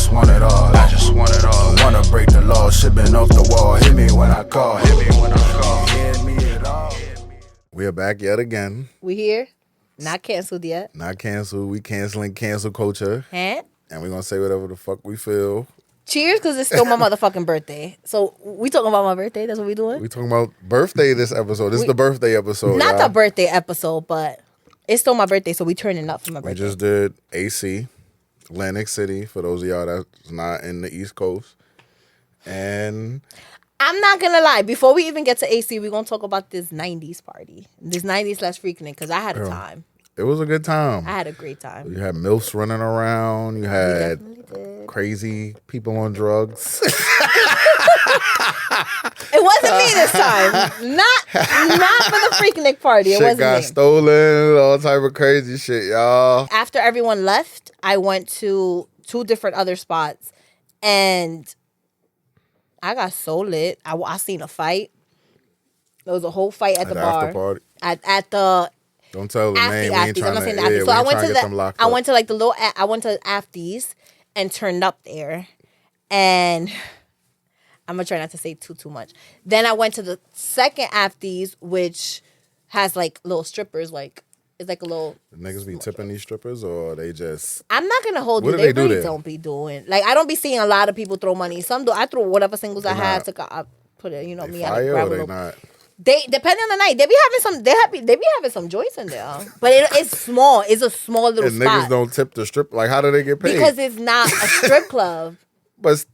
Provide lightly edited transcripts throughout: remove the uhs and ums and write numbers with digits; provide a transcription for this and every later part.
just want it all. I just want it all. Wanna break the law, shipping off the wall. Hit me when I call. Hit me when I call. Hit me at all. We are back yet again. We here. Not canceled yet. Not canceled. We canceling cancel culture. Huh? And we're going to say whatever the fuck we feel. Cheers, because it's still my motherfucking birthday. So we talking about my birthday? That's what we doing? We talking about birthday this episode. This is the birthday episode. Not the birthday episode, but it's still my birthday, so we turning up for my birthday. We just did AC, Atlantic City, for those of y'all that's not in the East Coast. And I'm not going to lie. Before we even get to AC, we're going to talk about this 90s party. This 90s / Freaknik, because I had a time. It was a good time. I had a great time. You had MILFs running around. You had crazy people on drugs. It wasn't me this time. Not for the Freaknik party. It wasn't got me. stolen, all type of crazy shit, y'all. After everyone left, I went to 2 different other spots, and I got so lit. I seen a fight. There was a whole fight at the bar. After party. At the Don't tell the name. We ain't I'm trying not to. saying Yeah, the we So I ain't went trying to get them locked up. I went to like the little. I went to Afties and turned up there, and I'm gonna try not to say too much. Then I went to the second Afties, which has like little strippers. Like it's like a little. The niggas be tipping these strippers, or they just. I'm not gonna hold What you. do They they do really there? don't be doing. Like I don't be seeing a lot of people throw money. Some do. I threw whatever singles I had. I put it. You know They me. I fire grab or a they little. not? They depending on the night. They be having some. They be having some joints in there, but it's small. It's a small little And spot. niggas don't tip the strip. Like, how do they get paid? Because it's not a strip club. But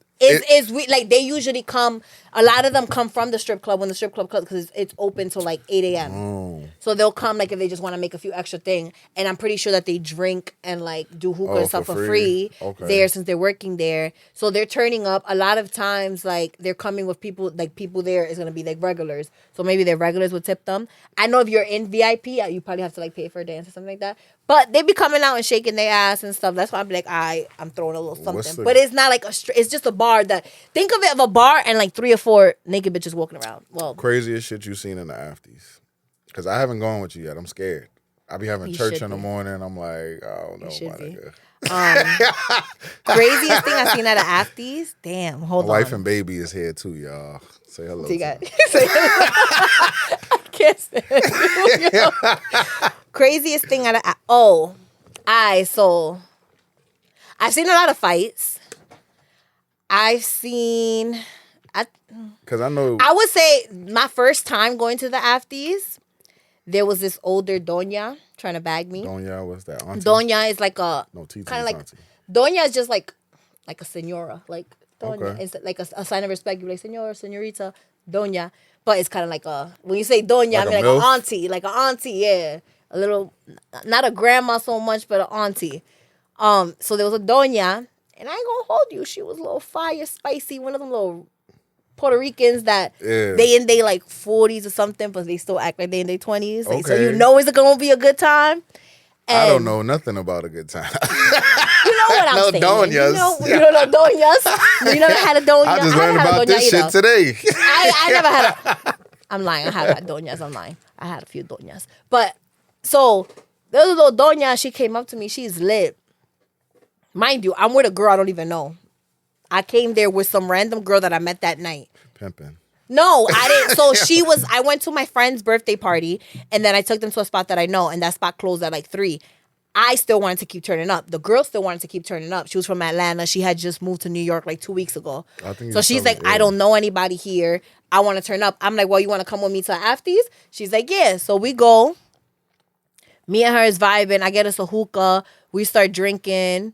Like they usually come. A lot of them come from the strip club when the strip club closes because it's open till like 8 a.m. Oh. So they'll come like if they just want to make a few extra things. And I'm pretty sure that they drink and like do hookah and stuff for free there since they're working there. So they're turning up. A lot of times like they're coming with people there is gonna be like regulars. So maybe their regulars would tip them. I know if you're in VIP, you probably have to like pay for a dance or something like that. But they be coming out and shaking their ass and stuff. That's why I'm like, I'm throwing a little something. But it's not like it's just a bar that think of it of a bar and like 3 or 4 naked bitches walking around. Well, craziest shit you seen in the afties. Because I haven't gone with you yet. I'm scared. I be having church in the morning. I'm like, I don't know, my nigga. Craziest thing I seen at the afties. Damn, hold My on. wife and baby is here too, y'all. Say hello. So you got, I can't stand you. Craziest thing at a I've seen a lot of fights. Because I know. I would say my first time going to the afties, there was this older doña trying to bag me. Doña, what's that? Auntie? Doña is like a kind of like auntie. Doña is just like a senora, like doña. Okay. It's like a sign of respect. You like senora, senorita, doña, but it's kind of like when you say doña, I mean like an auntie, yeah, a little, not a grandma so much, but an auntie. So there was a doña, and I ain't gonna hold you. She was a little fire, spicy, one of them little Puerto Ricans that they in their like 40s or something, but they still act like they in their 20s. Like, so you know it's gonna be a good time. And I don't know nothing about a good time. You know what I'm saying? Doñas. You don't know doñas. You never had a doña. I just learned about this shit today. I never had I'm lying. I have had doñas. I'm lying. I had a few doñas. But so there was a little doña. She came up to me. She's lit. Mind you, I'm with a girl I don't even know. I came there with some random girl that I met that night. Pimping. No, I didn't. So I went to my friend's birthday party, and then I took them to a spot that I know, and that spot closed at like 3. I still wanted to keep turning up. The girl still wanted to keep turning up. She was from Atlanta. She had just moved to New York like 2 weeks ago. So she's like, I don't know anybody here. I want to turn up. I'm like, well, you want to come with me to Afties? She's like, yeah. So we go. Me and her is vibing. I get us a hookah. We start drinking.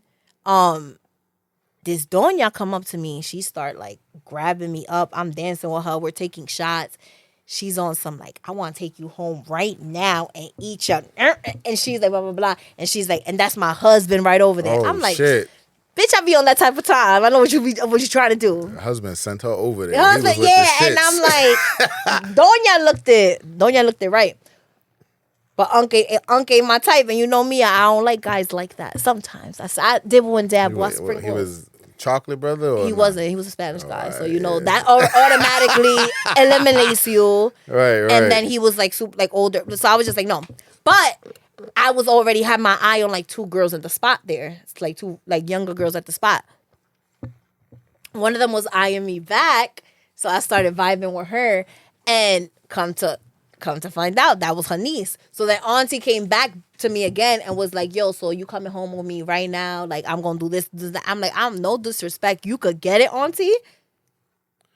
This doña come up to me. She start like grabbing me up. I'm dancing with her. We're taking shots. She's on some like, I want to take you home right now and eat your... And she's like, blah, blah, blah. And she's like, and that's my husband right over there. I'm like, shit. Bitch, I be on that type of time. I know what you trying to do. Her husband sent her over there. Your husband, and I'm like, Doña looked it right. But Uncle ain't my type, and you know me, I don't like guys like that. Sometimes I dibble and dabble. I sprinkle. He was chocolate brother, or he wasn't. He was a Spanish guy, so you know that automatically eliminates you. Right. And then he was like super, like older, so I was just like no. But I was already had my eye on like 2 girls at the spot there. It's like 2 like younger girls at the spot. one of them was eyeing me back, so I started vibing with her, and come to find out that was her niece. So then auntie came back to me again and was like, yo, so you coming home with me right now? Like, I'm gonna do this, that. I'm like, I'm no disrespect. You could get it, auntie.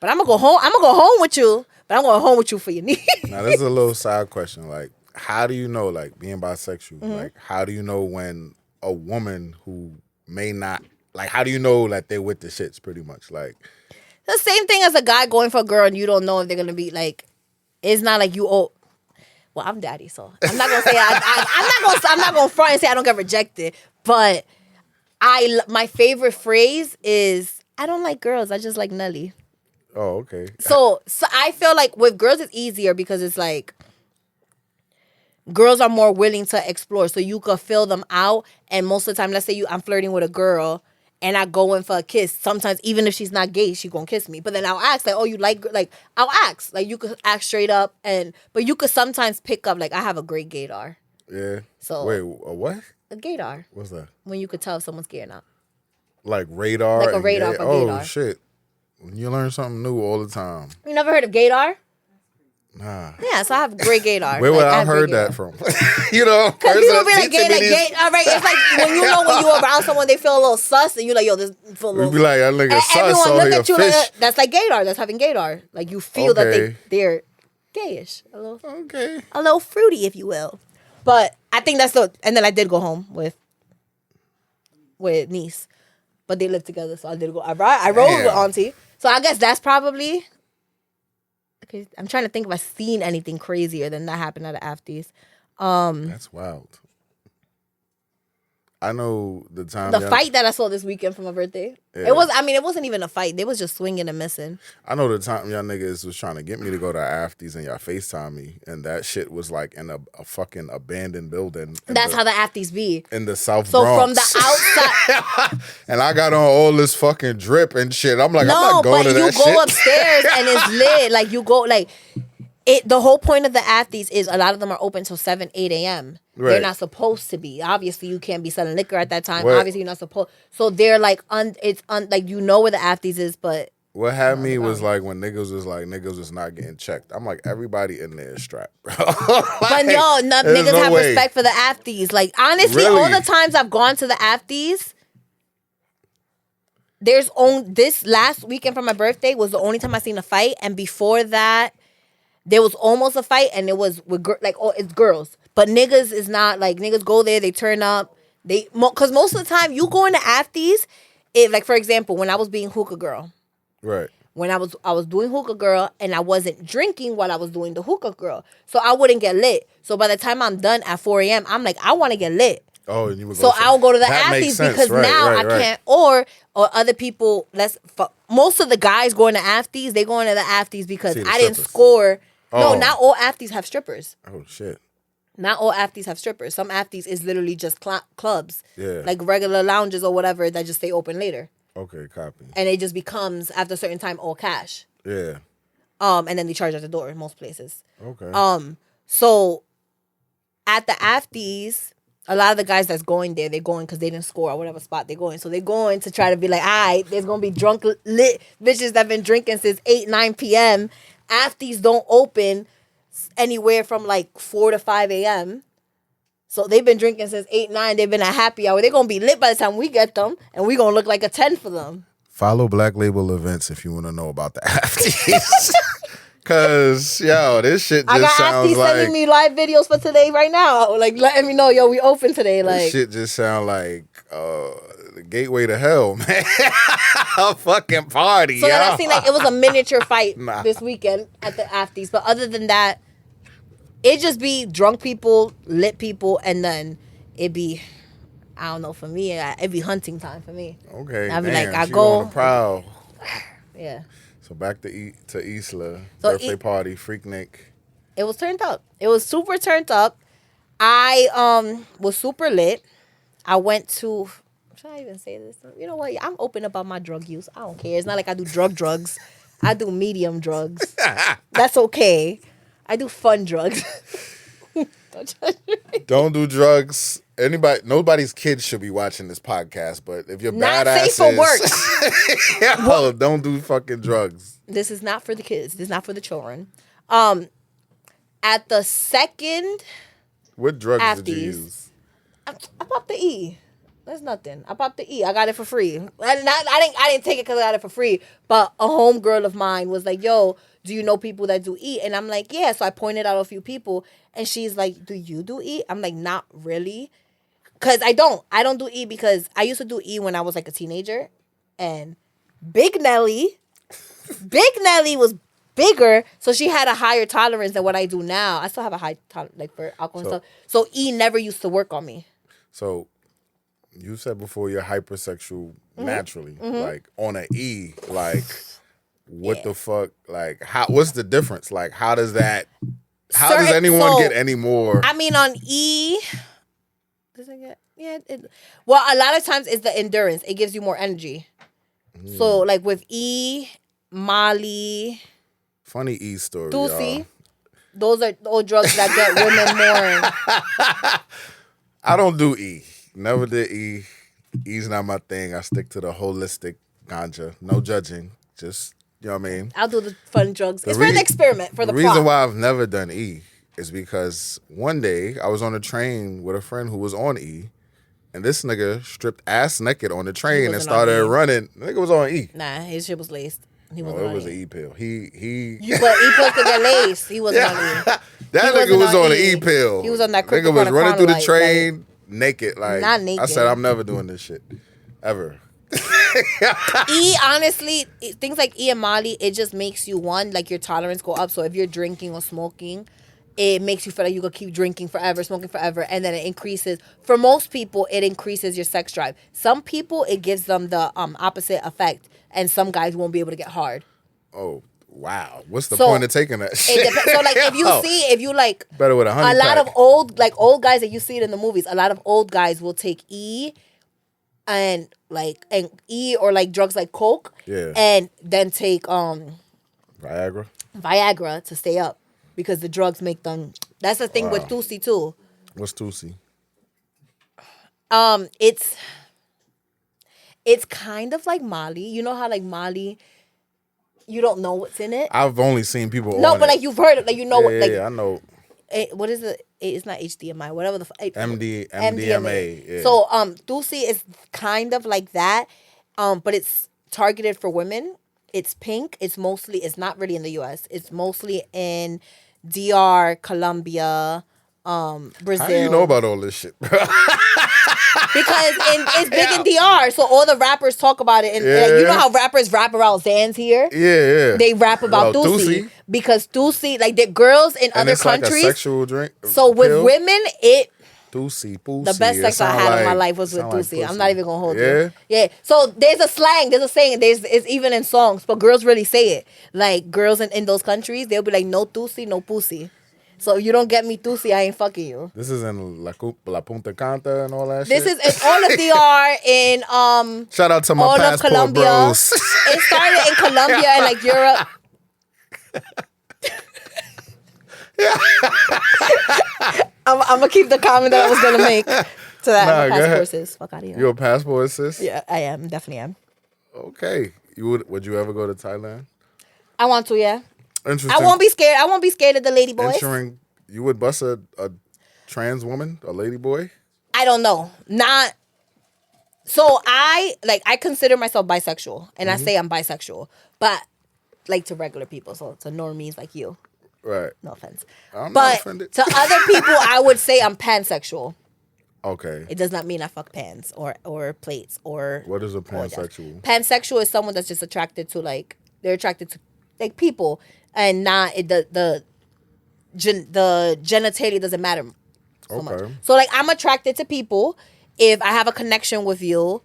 But I'm gonna go home. I'm gonna go home with you. But I'm going home with you for your niece. Now, this is a little side question. Like, how do you know, like, being bisexual, like, how do you know when a woman who may not, like, how do you know that they're with the shits, pretty much? Like, the same thing as a guy going for a girl and you don't know if they're gonna be like, it's not like you well, I'm daddy, so I'm not gonna say I'm not gonna front and say I don't get rejected. But my favorite phrase is, I don't like girls, I just like Nelly. oh, okay. So I feel like with girls it's easier because it's like girls are more willing to explore, so you could fill them out. And most of the time, let's say I'm flirting with a girl and I go in for a kiss. Sometimes even if she's not gay, she gonna kiss me. But then I'll ask like, oh, you like I'll ask like, you could ask straight up, but you could sometimes pick up like, I have a great gaydar. Yeah. So wait, a what? A gaydar. What's that? When you could tell if someone's gay or not. Like radar. Like a radar for gaydar. Oh shit! You learn something new all the time. You never heard of gaydar? Nah. Yeah, so I have great gaydar. Where would I heard that from? You know, because people be like gay, all right. It's like when you know when you around someone, they feel a little sus, and you like, yo, this feel a little. You be like, I look at sus. Everyone So look at you fish. like that's like gaydar. That's having gaydar. Like you feel that they're gayish, a little fruity, if you will. But I think that's and then I did go home with niece, but they lived together, so I did go. I rode with auntie, so I guess that's probably. Okay, I'm trying to think if I've seen anything crazier than that happen at the afties. That's wild. I know the time. The fight that I saw this weekend for my birthday. Yeah. It wasn't even a fight. They was just swinging and missing. I know the time y'all niggas was trying to get me to go to afties and y'all FaceTime me, and that shit was like in a fucking abandoned building. That's how the afties be. In the South Bronx. So from the outside. And I got on all this fucking drip and shit. I'm like, I'm not going to that shit. No, but you go upstairs and it's lit. Like, you go, like... The whole point of the afties is a lot of them are open till 7, 8 a.m. Right. They're not supposed to be. Obviously, you can't be selling liquor at that time. What? Obviously, you're not supposed. So they're like, like you know where the afties is, but. What had me was like when niggas was not getting checked. I'm like, everybody in there is strapped, bro. Like, but yo, niggas no have respect for the afties. Like, honestly, really? All the times I've gone to the afties, this last weekend for my birthday was the only time I seen a fight, and before that. There was almost a fight, and it was with it's girls. But niggas is not like niggas go there, they turn up, because most of the time you go into afties, like for example, when I was being hookah girl, right? When I was doing hookah girl, and I wasn't drinking while I was doing the hookah girl, so I wouldn't get lit. So by the time I'm done at 4 a.m., I'm like, I want to get lit. Oh, and you would go. So I'll go to the afties because now I can't, or other people. Most of the guys going to afties, they go into the afties because I didn't score. No, not all afties have strippers. Oh, shit. Not all afties have strippers. Some afties is literally just clubs. Yeah. Like regular lounges or whatever that just stay open later. Okay, copy. And it just becomes, after a certain time, all cash. Yeah. And then they charge at the door in most places. Okay. So, at the afties, a lot of the guys that's going there, they're going because they didn't score or whatever spot they're going. So they're going to try to be like, all right, there's going to be drunk, lit bitches that been drinking since 8, 9 p.m., afties don't open anywhere from like 4 to 5 a.m. So they've been drinking since 8, 9. They've been at happy hour. They're going to be lit by the time we get them. And we're going to look like a 10 for them. Follow Black Label Events if you want to know about the afties. Because, yo, this shit just sounds like... I got afties sending me live videos for today right now. Like, letting me know, yo, we open today. Like, this shit just sound like the gateway to hell, man. A fucking party, so then I seen like it was a miniature fight this weekend at the afties. But other than that, it just be drunk people, lit people, and then it be, I don't know, for me, it be hunting time for me. Okay, I'd be damn, like, I go on the prowl. Yeah. So back to Isla, birthday party, Freaknik. It was turned up. It was super turned up. I was super lit. I went to... Should I even say this? You know what? I'm open about my drug use. I don't care. It's not like I do drugs. I do medium drugs. That's okay. I do fun drugs. Don't do drugs nobody's kids should be watching this podcast, but if you're Not badasses, safe for work. yo, don't do fucking drugs. This is not for the kids. This is not for the children. At the second What drugs did you Afties. use? I popped the E. That's nothing. I popped the E. I got it for free. I didn't take it because I got it for free. But a homegirl of mine was like, "Yo, do you know people that do E?" And I'm like, "Yeah." So I pointed out a few people, and she's like, "Do you do E?" I'm like, "Not really." Because I don't do E because I used to do E when I was like a teenager. And Big Nelly was bigger, so she had a higher tolerance than what I do now. I still have a high tolerance like for alcohol and stuff. So E never used to work on me. So you said before you're hypersexual naturally. Like on an E, like what the fuck? Like what's the difference? Like how does anyone get any more? I mean on E, does it get well, a lot of times it's the endurance. It gives you more energy. So like with E, Molly, Funny E story. Tusi, Y'all. those are all drugs that get women more. I don't do E. Never did E. E's not my thing. I stick to the holistic ganja. No judging. Just, you know what I mean? I'll do the fun drugs. It's for the experiment, for the reason plot. why I've never done E is because one day I was on a train with a friend who was on E, and this nigga stripped ass naked on the train and wasn't on started E. running. The nigga was on E. Nah, his shit was laced. He Oh, wasn't it on was E. an E pill. But E pills could get laced. He wasn't on E. That He nigga wasn't was on on an E. E pill. He was on that nigga was running through the Chronolite, train naked. Like Not I naked. said, I'm never doing this shit ever. E, honestly, things like E and Molly, it just makes you like your tolerance go up. So if you're drinking or smoking, it makes you feel like you could keep drinking forever, smoking forever, and then it increases. For most people, it increases your sex drive. Some people, it gives them the opposite effect, and some guys won't be able to get hard. Oh wow! What's the So, point of taking that shit? So like if you like better with a honey a lot pack. of old guys that you see it in the movies, a lot of old guys will take E and E or like drugs like coke, and then take Viagra to stay up because the drugs make them. That's the thing with Tusi too. What's Tusi? It's kind of like Molly. You know how like Molly, you don't know what's in it. I've only seen people. No, on but it. like you've heard it. Like you know what. Like I know. What is it? It's not HDMI. Whatever the MDMA. Yeah. So Tusi is kind of like that, but it's targeted for women. It's pink. It's not really in the U.S. It's mostly in DR, Colombia, Brazil. How do you know about all this shit, bro? Because it's big in DR, so all the rappers talk about it. And like, you know how rappers rap about Zans here? Yeah. They rap about Tusi. Because Tusi, like the girls in other countries. Like a sexual drink. So with women, Tusi, the best sex I had in my life was with Tusi. I'm not even gonna hold you. Yeah. So there's a slang, there's a saying, it's even in songs, but girls really say it. Like girls in those countries, they'll be like, no Tusi, no pussy. So if you don't get me Tusi, I ain't fucking you. This is in La Punta Canta and all that This shit? is in all of DR, in shout out to my all passport of Colombia. bros. It started in Colombia and like Europe. I'm gonna keep the comment that I was gonna make to that. Nah, I'm a go passport ahead. sis. Fuck out of here. You a passport sis? Yeah, I am. Definitely am. Okay. Would you ever go to Thailand? I want to, yeah. Interesting. I won't be scared. I won't be scared of the lady boys. You would bust a trans woman, a lady boy? I don't know. Not. So I consider myself bisexual, and I say I'm bisexual, but like to regular people, so to normies like you. Right. No offense. I'm not But offended. to other people, I would say I'm pansexual. Okay. It does not mean I fuck pans or plates or. What is a pansexual? Pansexual is someone that's just attracted to they're attracted to like people and not the genitalia doesn't matter so much. So like I'm attracted to people. If I have a connection with you,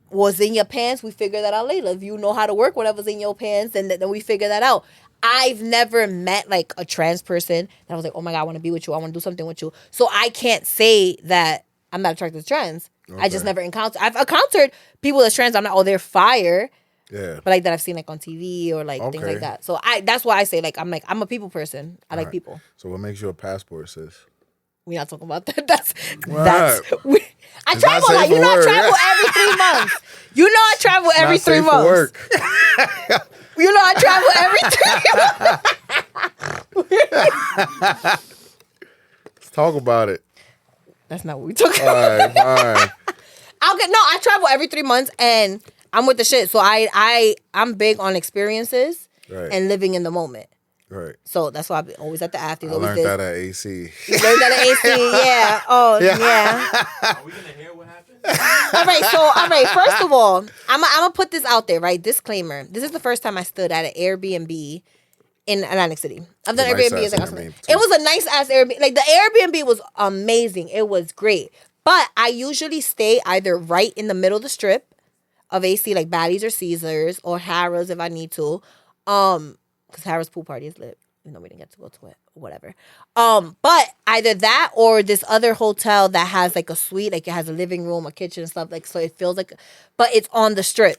What's in your pants, we figure that out later. If you know how to work whatever's in your pants, then we figure that out. I've never met like a trans person that was like, oh my God, I want to be with you. I want to do something with you. So I can't say that I'm not attracted to trans. Okay. I just never encountered. I've encountered people that's trans. I'm not, oh, they're fire. Yeah. But like that I've seen like on TV or like things like that. So that's why I say like I'm a people person. I like people. So what makes you a passport sis? We're not talking about that. That's I It's travel not a lot. safe You for know I work. travel every 3 months. You know I travel every Not 3 safe for months. work. You know I travel every 3 months. Let's talk about it. That's not what we talking All about. right, fine. I travel every 3 months and I'm with the shit. So I'm big on experiences and living in the moment. Right. So that's why I'm always at the after. I learned that at AC. You learned that at AC, yeah. Oh, yeah. Are we gonna hear what happened? All right. First of all, I'm gonna put this out there, right? Disclaimer: this is the first time I stood at an Airbnb in Atlantic City. I've done Nice Airbnbs. ass Like, Airbnb, it was a nice ass Airbnb. Like the Airbnb was amazing. It was great. But I usually stay either right in the middle of the strip of AC, like Bally's or Caesars or Harrah's if I need to. Because Harrah's pool party is lit. You know, we didn't get to go to it. Whatever. But either that or this other hotel that has like a suite, like it has a living room, a kitchen and stuff, like so it feels like, but it's on the strip.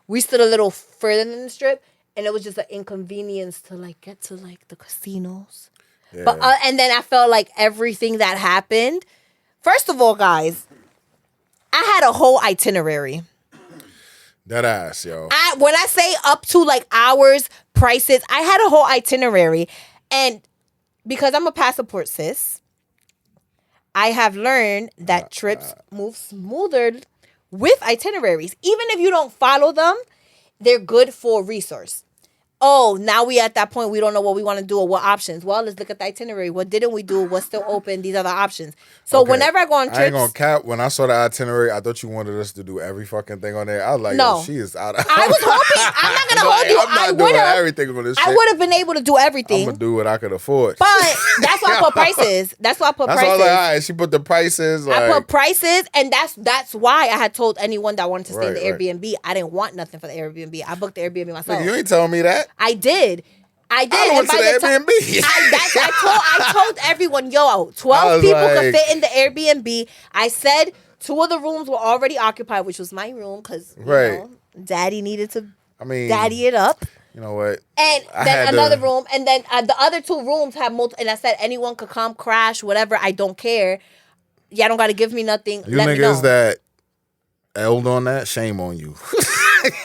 We stood a little further than the strip, and it was just an inconvenience to like get to like the casinos. Yeah. But and then I felt like everything that happened. First of all, guys, I had a whole itinerary. That ass, yo. When I say up to like hours, prices, I had a whole itinerary. And because I'm a passport sis, I have learned that trips move smoother with itineraries. Even if you don't follow them, they're good for resource. Oh, now we at that point, we don't know what we want to do or what options. Well, let's look at the itinerary. What didn't we do? What's still open? These are the options. So Okay. whenever I go on trips. I ain't gonna cap. When I saw the itinerary, I thought you wanted us to do every fucking thing on there. I was like, No. yo, she is out of I was hoping. I'm not going to hold you. I'm not doing everything on this shit. I would have been able to do everything. I'm gonna do what I could afford. But that's why I put prices. That's why I put That's prices. why I was like, all right, she put the prices. Like, I put prices, and that's why I had told anyone that wanted to stay in the Right, right. Airbnb. I didn't want nothing for the Airbnb. I booked the Airbnb myself. nigga, you ain't telling me that. I did. I And went to by the time- Airbnb. I told everyone, yo, 12 was people could like- fit in the Airbnb. I said 2 of the rooms were already occupied, which was my room because Right. Daddy needed to I daddy it up. You know what? And I then had another to- room, and then the other 2 rooms have multiple. And I said anyone could come, crash, whatever. I don't care. Y'all don't got to give me nothing. You Let me know. niggas that held on that, shame on you.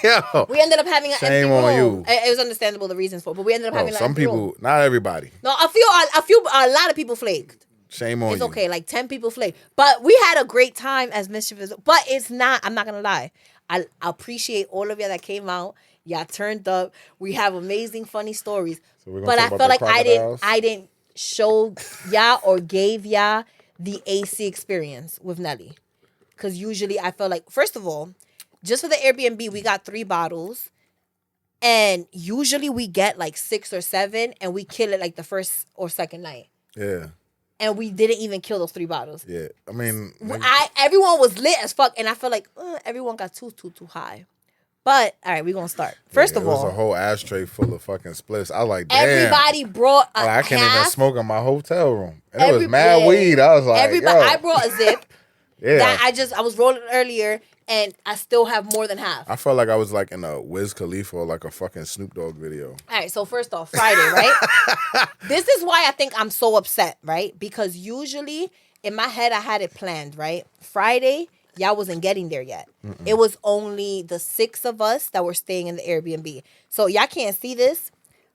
Yo. We ended up having an Shame empty room. on you. It was understandable the reasons for, it, but we ended up Bro, having an some empty people, room. not everybody. No, a lot of people flaked. Shame on It's you. okay, like 10 people flaked, but we had a great time as mischievous. But it's not. I'm not gonna lie. I appreciate all of y'all that came out. Y'all turned up. We have amazing, funny stories. So we're gonna But I talk felt about like the crocodiles? I didn't show y'all or gave y'all the AC experience with Nelly. Because usually I felt like, first of all, just for the Airbnb, we got 3 bottles. And usually we get like 6 or 7 and we kill it like the first or second night. Yeah. And we didn't even kill those 3 bottles. Yeah. I mean, Everyone was lit as fuck. And I felt like everyone got too high. But, all right, we're going to start. First of it was all, a whole ashtray full of fucking splits. I was like, damn. everybody brought a I can't half. even smoke in my hotel room. And it was mad weed. I was like, everybody. yo. I brought a zip. Yeah. That I was rolling earlier, and I still have more than half. I felt like I was like in a Wiz Khalifa or like a fucking Snoop Dogg video. All right, so first off, Friday, right? This is why I think I'm so upset, right? Because usually in my head I had it planned, right? Friday, y'all wasn't getting there yet. It was only the 6 of us that were staying in the Airbnb. So y'all can't see this,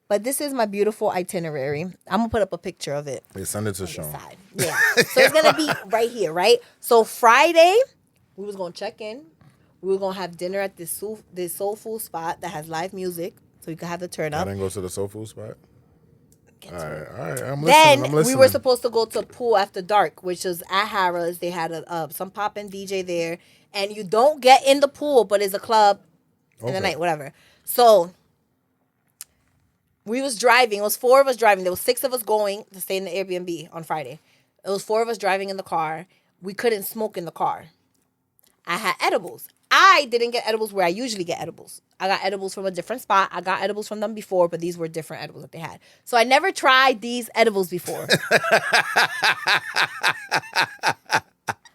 but this is my beautiful itinerary. I'm gonna put up a picture of it. They send it to Sean. Side. Yeah. So it's gonna be right here, right? So Friday, we was gonna check in. We were gonna have dinner at this soul food spot that has live music, so you can have the turn I up. didn't go to the soul food spot. Get All to right, it. all right. I'm Then listening. we were supposed to go to Pool After Dark, which was at Harrah's. They had some poppin' DJ there, and you don't get in the pool, but it's a club in the Okay. night, whatever. So we was driving. It was 4 of us driving. There was 6 of us going to stay in the Airbnb on Friday. It was 4 of us driving in the car. We couldn't smoke in the car. I had edibles. I didn't get edibles where I usually get edibles. I got edibles from a different spot. I got edibles from them before, but these were different edibles that they had. So I never tried these edibles before.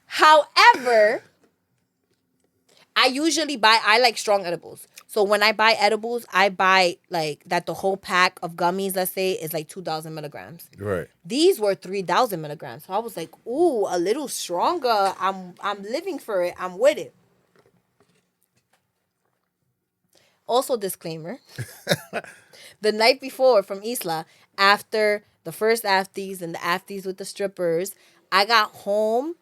However, I usually I like strong edibles. So when I buy edibles, I buy like that the whole pack of gummies, let's say, is like 2,000 milligrams. Right. These were 3,000 milligrams. So I was like, ooh, a little stronger. I'm living for it. I'm with it. Also, disclaimer. The night before from Isla, after the first afties and the afties with the strippers, I got home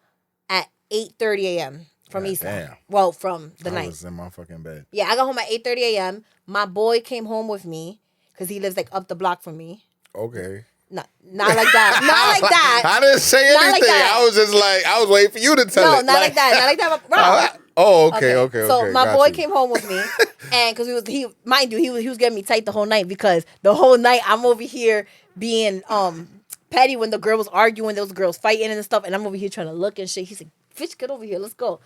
at 8:30 a.m. from Isla. Damn. Well, from the I night. was in my fucking bed. Yeah, I got home at 8:30 a.m. My boy came home with me because he lives like up the block from me. Okay. Not like that. Not like that. I didn't say anything. Not like that. I was just like, I was waiting for you to tell No, it. not like that. Not like that. Rob. Okay. So my got boy you. came home with me, and because mind you, he was getting me tight the whole night because the whole night I'm over here being petty when the girl was arguing, those girls fighting and stuff, and I'm over here trying to look and shit. He's like, "Bitch, get over here, let's go."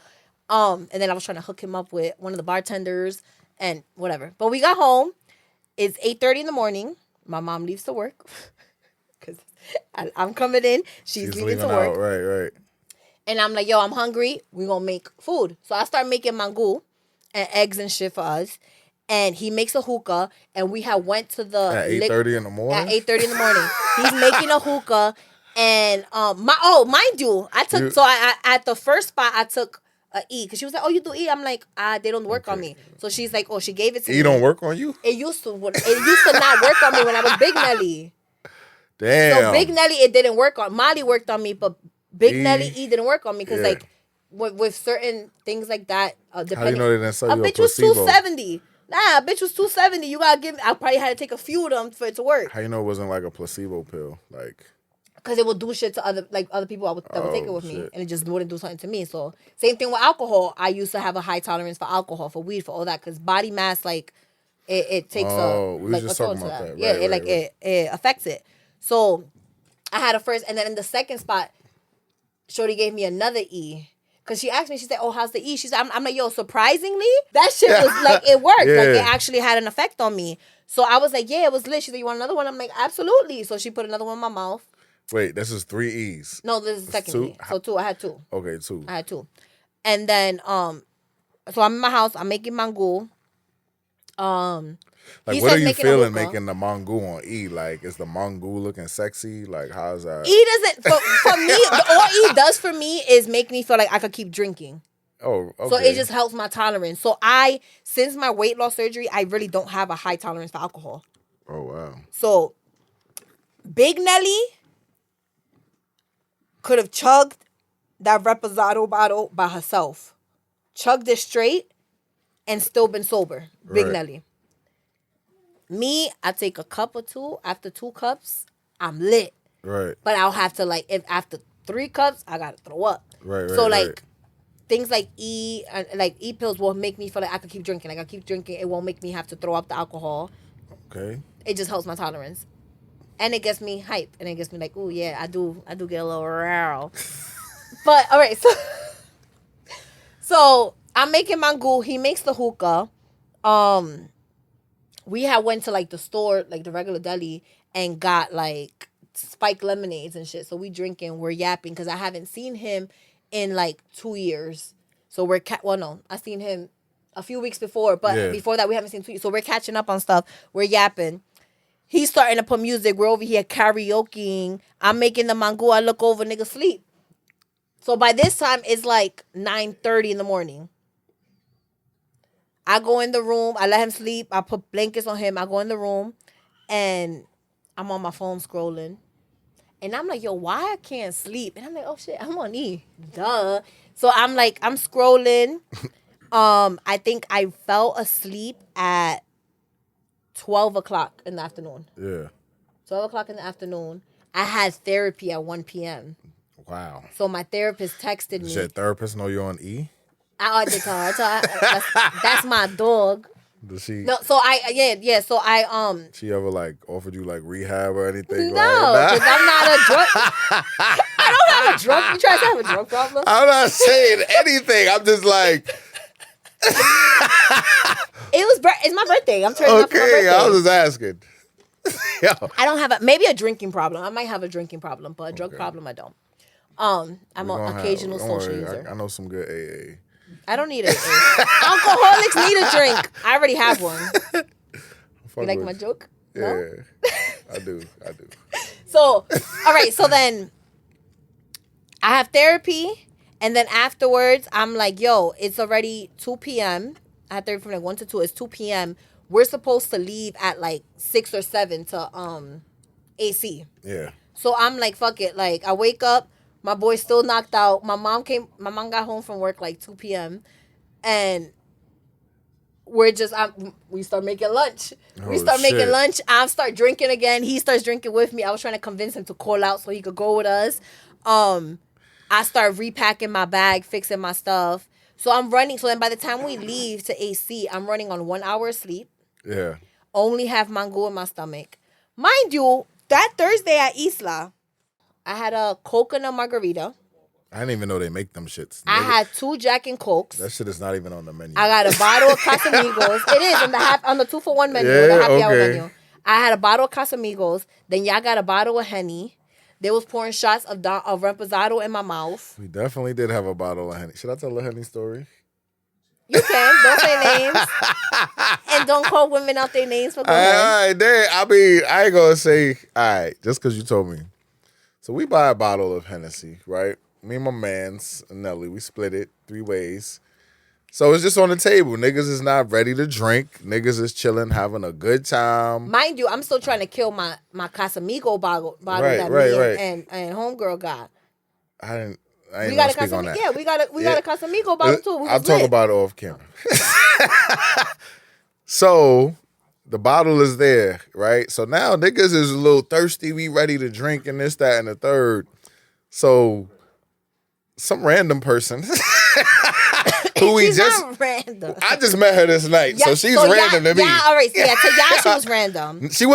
And then I was trying to hook him up with one of the bartenders and whatever. But we got home. It's 8:30 in the morning. My mom leaves to work because I'm coming in. She's leaving to work. Out. Right. And I'm like, yo, I'm hungry. We gonna make food. So I start making mango and eggs and shit for us. And he makes a hookah. And we had went to the... At 8:30 in the morning? At 8:30 in the morning. He's making a hookah. And, mind you, I at the first spot, I took a E. Because she was like, oh, you do E? I'm like, they don't work on me. So she's like, oh, she gave it to me. E don't work on you? It used to not work on me when I was Big Nelly. Damn. So Big Nelly, it didn't work on. Molly worked on me, but Big Nelly E didn't work on me because like with certain things like that, depending. How do you know they didn't sell you a bitch was placebo? 270. Nah, a bitch was 270. You gotta give. I probably had to take a few of them for it to work. How you know it wasn't like a placebo pill? Like, because it would do shit to other people that would take it with me, shit. and it just wouldn't do something to me. So same thing with alcohol. I used to have a high tolerance for alcohol, for weed, for all that, because body mass it takes we was just talking about that. Yeah, Right. it affects it. So I had a first, and then in the second spot, Shorty gave me another E. Because she asked me, she said, oh, how's the E? She said, I'm like, yo, surprisingly, that shit was like, it worked. Yeah. Like, it actually had an effect on me. So I was like, yeah, it was lit. She said, you want another one? I'm like, absolutely. So she put another one in my mouth. Wait, this is 3 E's. No, this is the second two? E. So 2, I had 2. Okay, 2. I had 2. And then, so I'm in my house, I'm making mango. Like, what are you feeling making the mango on E? Like, is the mango looking sexy? Like, how's that? E doesn't, for me, all E does for me is make me feel like I could keep drinking. Oh, okay. So it just helps my tolerance. So since my weight loss surgery, I really don't have a high tolerance for alcohol. Oh, wow. So Big Nelly could have chugged that Reposado bottle by herself, chugged it straight, and still been sober. Big Right. Nelly. Me, I take a cup or 2. After 2 cups, I'm lit. Right. But I'll have to if after 3 cups, I gotta throw up. Right. So right. things like E pills will make me feel like I could keep drinking. Like I keep drinking, it won't make me have to throw up the alcohol. Okay. It just helps my tolerance, and it gets me hype, and it gets me like, oh yeah, I do get a little rawr. But all right, so I'm making mango. He makes the hookah. We had went to like the store, like the regular deli, and got like spiked lemonades and shit. So we drinking, we're yapping, because I haven't seen him in like 2 years. So I seen him a few weeks before, but before that we haven't seen 2 years. So we're catching up on stuff. We're yapping. He's starting to put music. We're over here karaokeing. I'm making the mango. I look over, nigga sleep. So by this time it's like 9:30 in the morning. I go in the room. I let him sleep. I put blankets on him. I go in the room, and I'm on my phone scrolling. And I'm like, yo, why I can't sleep? And I'm like, oh shit, I'm on E. Duh. So I'm scrolling. I think I fell asleep at 12 o'clock in the afternoon. Yeah. 12 o'clock in the afternoon. I had therapy at 1 p.m. Wow. So my therapist texted me. Does your therapist know you're on E? I did tell her. That's my dog. Does she? No, so So I She ever like offered you like rehab or anything? No, because I'm not a drug. I don't have a drug. You trying to have a drug problem? I'm not saying anything. I'm just like. It's my birthday. I'm turning up for my birthday. I was just asking. Yo. I don't have maybe a drinking problem. I might have a drinking problem, but a drug problem I don't. I'm an occasional social user. I know some good AA. I don't need it. Alcoholics need a drink. I already have one. You like my joke? Yeah, No? I do. So, all right. So then I have therapy. And then afterwards, I'm like, yo, it's already 2 p.m. I had therapy from like 1 to 2. It's 2 p.m. We're supposed to leave at like 6 or 7 to AC. Yeah. So I'm like, fuck it. Like, I wake up. My boy's still knocked out. My mom got home from work like 2 p.m. And we start making lunch. Making lunch. I start drinking again. He starts drinking with me. I was trying to convince him to call out so he could go with us. I start repacking my bag, fixing my stuff. So I'm running. So then by the time we leave to AC, I'm running on 1 hour of sleep. Yeah. Only have mango in my stomach. Mind you, that Thursday at Isla, I had a coconut margarita. I didn't even know they make them shits. I had 2 Jack and Cokes. That shit is not even on the menu. I got a bottle of Casamigos. It is on the 2-for-1 menu, the happy hour menu. I had a bottle of Casamigos. Then y'all got a bottle of Henny. They was pouring shots of Reposado in my mouth. We definitely did have a bottle of Henny. Should I tell the Henny story? You can. Don't say names. And don't call women out their names for going. All right, I ain't gonna say, all right, just because you told me. So we buy a bottle of Hennessy, right? Me and my mans, Nelly, we split it 3 ways. So it's just on the table. Niggas is not ready to drink. Niggas is chilling, having a good time. Mind you, I'm still trying to kill my Casamigo bottle Right, that right. and homegirl got. I ain't We gonna got a speak on that. Casamigo. Yeah, we got a Casamigo bottle too. I'll talk about it off camera. So the bottle is there, right? So now niggas is a little thirsty. We ready to drink and this, that, and the third. So some random person who we she's just not random. I just met her this night, so she's random to me. Yeah, all right. So yeah, to y'all she was random. She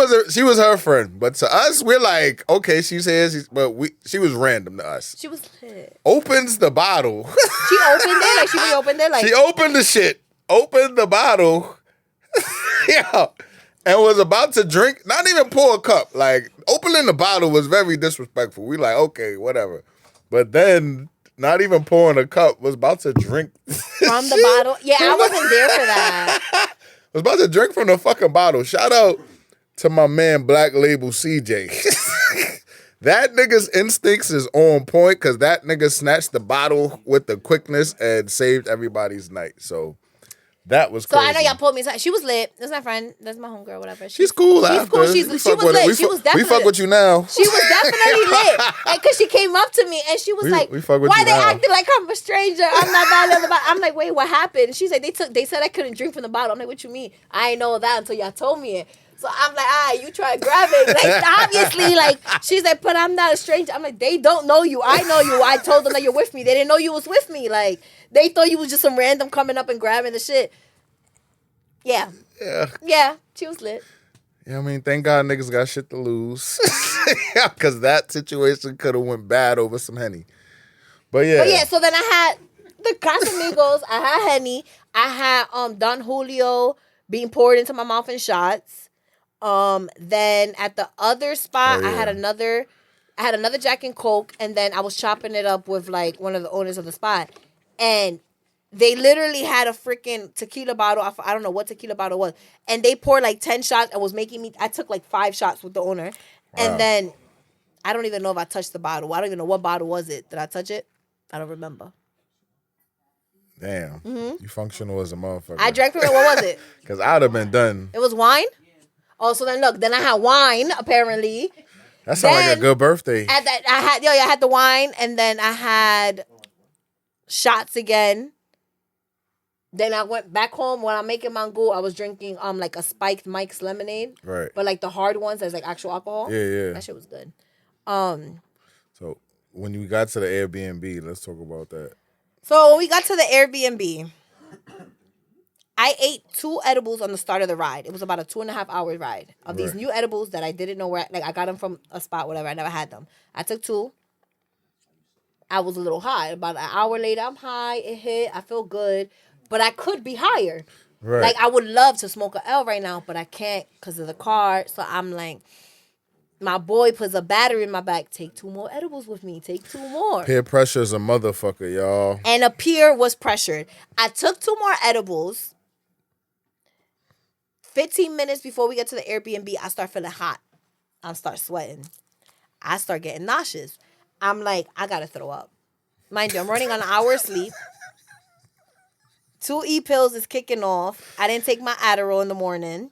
was her friend, but to us, we're like, okay, she says, but she was random to us. She was lit. Opens the bottle. She opened it like she reopened it like She opened the shit, opened the bottle, yeah, and was about to drink. Not even pour a cup. Like opening the bottle was very disrespectful. We like, okay, whatever, but then. Not even pouring a cup, was about to drink from the bottle. Yeah, I wasn't there for that. Was about to drink from the fucking bottle. Shout out to my man Black Label CJ. That nigga's instincts is on point because that nigga snatched the bottle with the quickness and saved everybody's night. So that was crazy. So I know y'all pulled me aside. She was lit. That's my friend. That's my homegirl, whatever. She's cool. She's cool. She was lit. She was definitely. We fuck with you now. She was definitely lit. Like, cause she came up to me and she was like, we fuck with "Why you they now. acting like I'm a stranger? I'm not that." I'm like, "Wait, what happened?" She's like, "They said I couldn't drink from the bottle." I'm like, "What you mean? I ain't know that until y'all told me it." So I'm like, you try to grab it. Like, obviously, like, she's like, "But I'm not a stranger." I'm like, "They don't know you. I know you. I told them that you're with me. They didn't know you was with me. Like, they thought you was just some random coming up and grabbing the shit." Yeah. She was lit. Yeah, I mean, thank God niggas got shit to lose. Because that situation could have went bad over some Henny. But yeah, so then I had the Casamigos, I had Henny, I had Don Julio being poured into my mouth in shots. Then at the other spot, I had another Jack and Coke, and then I was chopping it up with like one of the owners of the spot. And they literally had a freaking tequila bottle. I don't know what tequila bottle was. And they poured like 10 shots and was making me... I took like 5 shots with the owner. Wow. And then... I don't even know if I touched the bottle. I don't even know what bottle was it. Did I touch it? I don't remember. Damn. Mm-hmm. You functional as a motherfucker. I drank from it. What was it? Because I'd have been done. It was wine? Oh, so then look. Then I had wine, apparently. That sounds like a good birthday. I had the wine. And then I had shots again. Then I went back home. When I'm making mango, I was drinking like a spiked Mike's lemonade. Right. But like the hard ones, there's like actual alcohol. Yeah. That shit was good. So when you got to the Airbnb, let's talk about that. So when we got to the Airbnb, I ate 2 edibles on the start of the ride. It was about a 2.5 hour ride of these new edibles that I didn't know where. Like I got them from a spot, whatever. I never had them. I took 2. I was a little high. About an hour later, I'm high. It hit. I feel good. But I could be higher. Right. Like, I would love to smoke a L right now, but I can't because of the car. So I'm like, My boy puts a battery in my back. Take 2 more edibles with me. Take 2 more. Peer pressure is a motherfucker, y'all. And a peer was pressured. I took 2 more edibles. 15 minutes before we get to the Airbnb, I start feeling hot. I start sweating. I start getting nauseous. I'm like, I gotta throw up. Mind you, I'm running on an hour of sleep. 2 E-pills is kicking off. I didn't take my Adderall in the morning.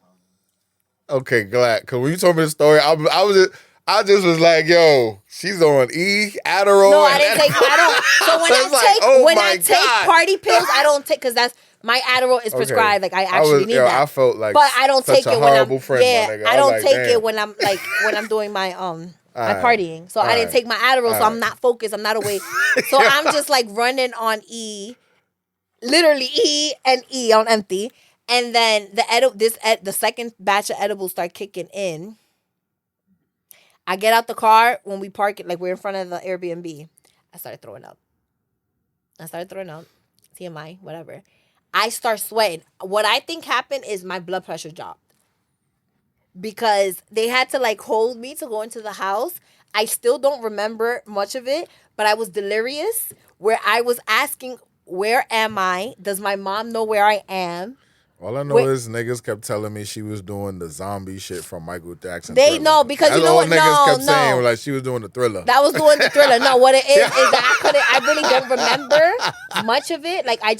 Okay, glad. Because when you told me the story, I just was like, yo, she's on Adderall. No, I didn't take. I don't. So when I take party pills, I don't take because that's my Adderall is prescribed. Like I actually need that. I felt like, but I don't take it when I'm. Friend, I don't take it when I'm like when I'm doing my my partying. So I didn't take my Adderall, so I'm not focused. I'm not awake. So I'm just like running on literally E on empty. And then the second batch of edibles start kicking in. I get out the car when we park it, like we're in front of the Airbnb. I started throwing up. TMI, whatever. I start sweating. What I think happened is my blood pressure dropped. Because they had to like hold me to go into the house. I still don't remember much of it, but I was delirious where I was asking, where am I? Does my mom know where I am? All I know is niggas kept telling me she was doing the zombie shit from Michael Jackson. They know because that's you know what? Niggas kept saying like she was doing the Thriller. That was doing the Thriller. No, what it is that I really don't remember much of it. Like I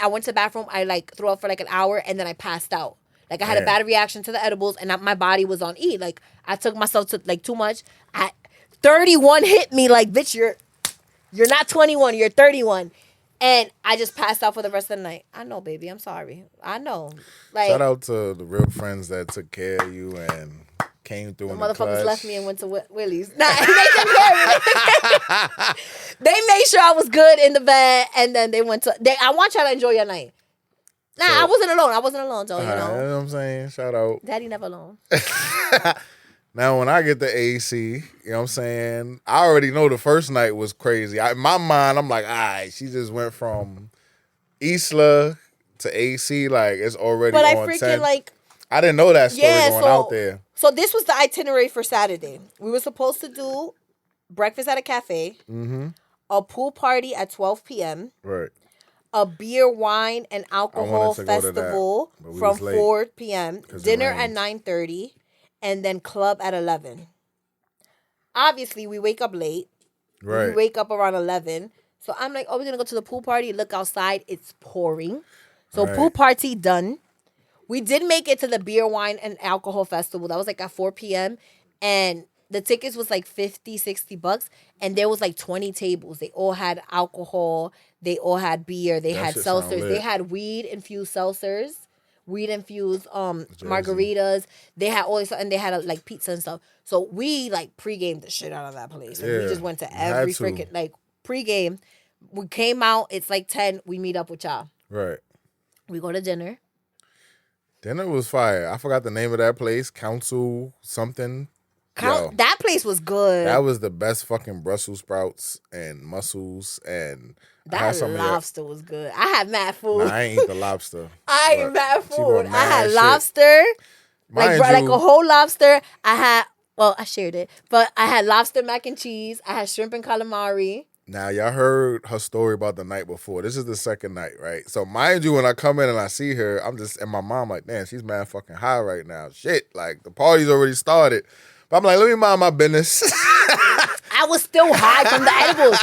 went to the bathroom. I like threw up for like an hour and then I passed out. Like I had a bad reaction to the edibles and my body was on E. Like I took myself to like too much. 31 hit me like, bitch, you're not 21, you're 31. And I just passed out for the rest of the night. I know, baby. I'm sorry. I know. Like, shout out to the real friends that took care of you and came through in the clutch. Motherfuckers left me and went to Willie's. Nah, they took care of me. They made sure I was good in the bed, and then they went to. I want y'all to enjoy your night. Nah, I wasn't alone, though. You know what I'm saying? Shout out. Daddy never alone. Now, when I get the AC, you know what I'm saying? I already know the first night was crazy. In my mind, I'm like, all right, she just went from Isla to AC. Like, it's already but on I freaking 10. like. I didn't know that story going out there. So this was the itinerary for Saturday. We were supposed to do breakfast at a cafe, a pool party at 12 p.m., right? A beer, wine, and alcohol festival from 4 p.m., dinner at 9:30, and then club at 11. Obviously, we wake up late. Right. We wake up around 11. So I'm like, oh, we're going to go to the pool party. Look outside. It's pouring. So pool party done. We did make it to the beer, wine, and alcohol festival. That was like at 4 p.m. And the tickets was like $50, $60. And there was like 20 tables. They all had alcohol. They all had beer. They had seltzers. They had weed-infused seltzers. Weed-infused margaritas. They had all this, and they had like pizza and stuff. So we like pre-gamed the shit out of that place. Like, we just went to every freaking like pre-game. We came out. It's like 10. We meet up with y'all. Right. We go to dinner. Dinner was fire. I forgot the name of that place. Council something. That place was good. That was the best fucking Brussels sprouts and mussels and that lobster was good. I had mad food. Nah, I ain't eat the lobster. I ate mad food. I had lobster, like a whole lobster. I shared it, but I had lobster mac and cheese. I had shrimp and calamari. Now, y'all heard her story about the night before. This is the second night, right? So, mind you, when I come in and I see her, I'm just, and my mom like, damn, she's mad fucking high right now. Shit, like, the party's already started. But I'm like, let me mind my business. I was still high from the edibles.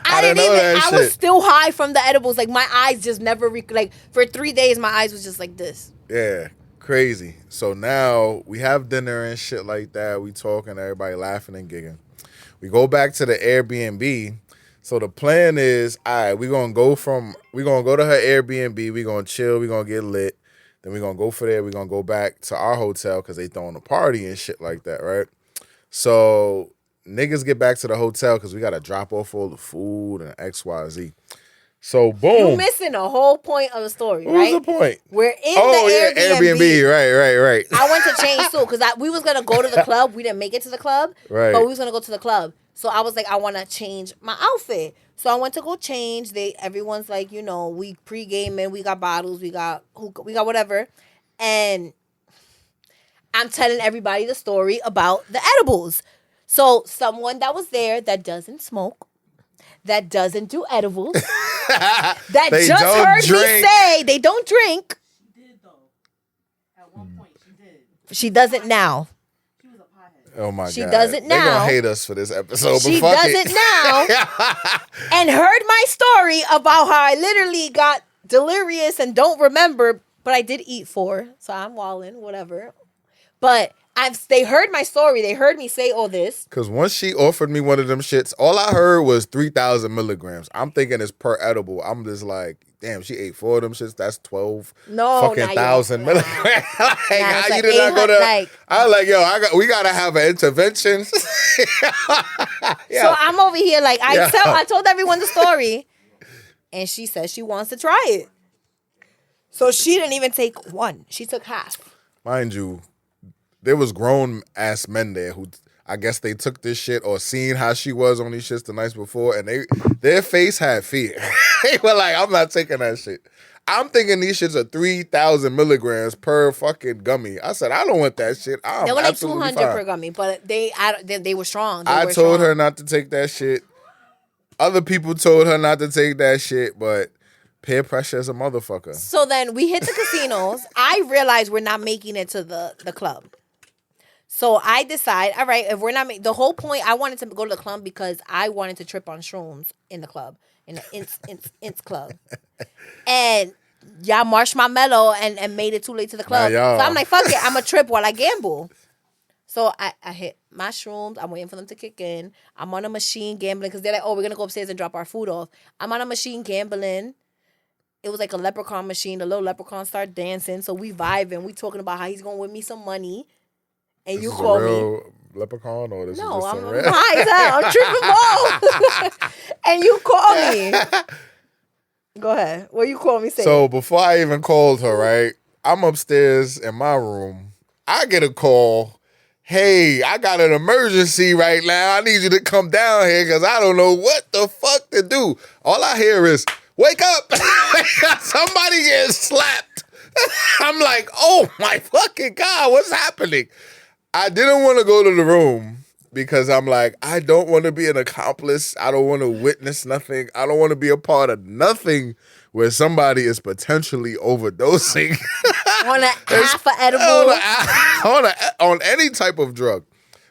I was still high from the edibles. Like, my eyes just never, for 3 days, my eyes was just like this. Yeah, crazy. So now we have dinner and shit like that. We talking, everybody laughing and giggling. We go back to the Airbnb. So the plan is, all right, we're gonna go to her Airbnb, we're gonna chill, we're gonna get lit, then we're gonna go for there, we're gonna go back to our hotel because they throwing a party and shit like that, right? So niggas get back to the hotel because we gotta drop off all the food and XYZ. So boom. You're missing the whole point of the story, right? What was the point? We're in the Airbnb. Right. I went to change too because we was gonna go to the club. We didn't make it to the club, right? But we was gonna go to the club. So I was like, I want to change my outfit. So I went to go change. Everyone's like, we pre-gaming, we got bottles, we got hookah, we got whatever. And I'm telling everybody the story about the edibles. So someone that was there that doesn't smoke, that doesn't do edibles, that They just don't heard drink. me say they don't drink. She did though. At one point, she did. She doesn't now. She was a pothead. Oh my She god. does it They now. gonna hate us for this episode, She but fuck does it. it now. And heard my story about how I literally got delirious and don't remember, but I did eat 4, so I'm wildin', whatever. But they heard my story. They heard me say all this. Because once she offered me one of them shits, all I heard was 3,000 milligrams. I'm thinking it's per edible. I'm just like, damn, she ate 4 of them shits. That's 12 No, fucking nah, thousand you don't. milligrams. Like, it's how like you did not go 800, to? like- I was like, yo, we gotta have an intervention. Yeah. So I'm over here like Yeah. I told everyone the story, and she says she wants to try it. So she didn't even take 1. She took half. Mind you, there was grown ass men there who I guess they took this shit or seen how she was on these shits the nights before, and their face had fear. They were like, I'm not taking that shit. I'm thinking these shits are 3,000 milligrams per fucking gummy. I said, I don't want that shit. They were like absolutely 200 fine. per gummy, but they were strong. They I were told strong. her not to take that shit. Other people told her not to take that shit, but peer pressure is a motherfucker. So then we hit the casinos. I realized we're not making it to the club. So I decide, all right, if we're not the whole point, I wanted to go to the club because I wanted to trip on shrooms in the club, in the Ints club. And y'all marshmallow and made it too late to the club. So y'all. I'm like, fuck it, I'm a trip while I gamble. So I hit my shrooms. I'm waiting for them to kick in. I'm on a machine gambling because they're like, oh, we're going to go upstairs and drop our food off. I'm on a machine gambling. It was like a leprechaun machine. The little leprechaun started dancing. So we vibing. We talking about how he's going to win me some money. And you This is call a me. real leprechaun or this No, is just I'm some real? high as hell. I'm tripping balls. And you call me. Go ahead. What you call me say? So before I even called her, right, I'm upstairs in my room. I get a call. Hey, I got an emergency right now. I need you to come down here because I don't know what the fuck to do. All I hear is, wake up. Somebody getting slapped. I'm like, oh my fucking God, what's happening? I didn't want to go to the room because I'm like, I don't want to be an accomplice. I don't want to witness nothing. I don't want to be a part of nothing where somebody is potentially overdosing on a half a edible. on any type of drug.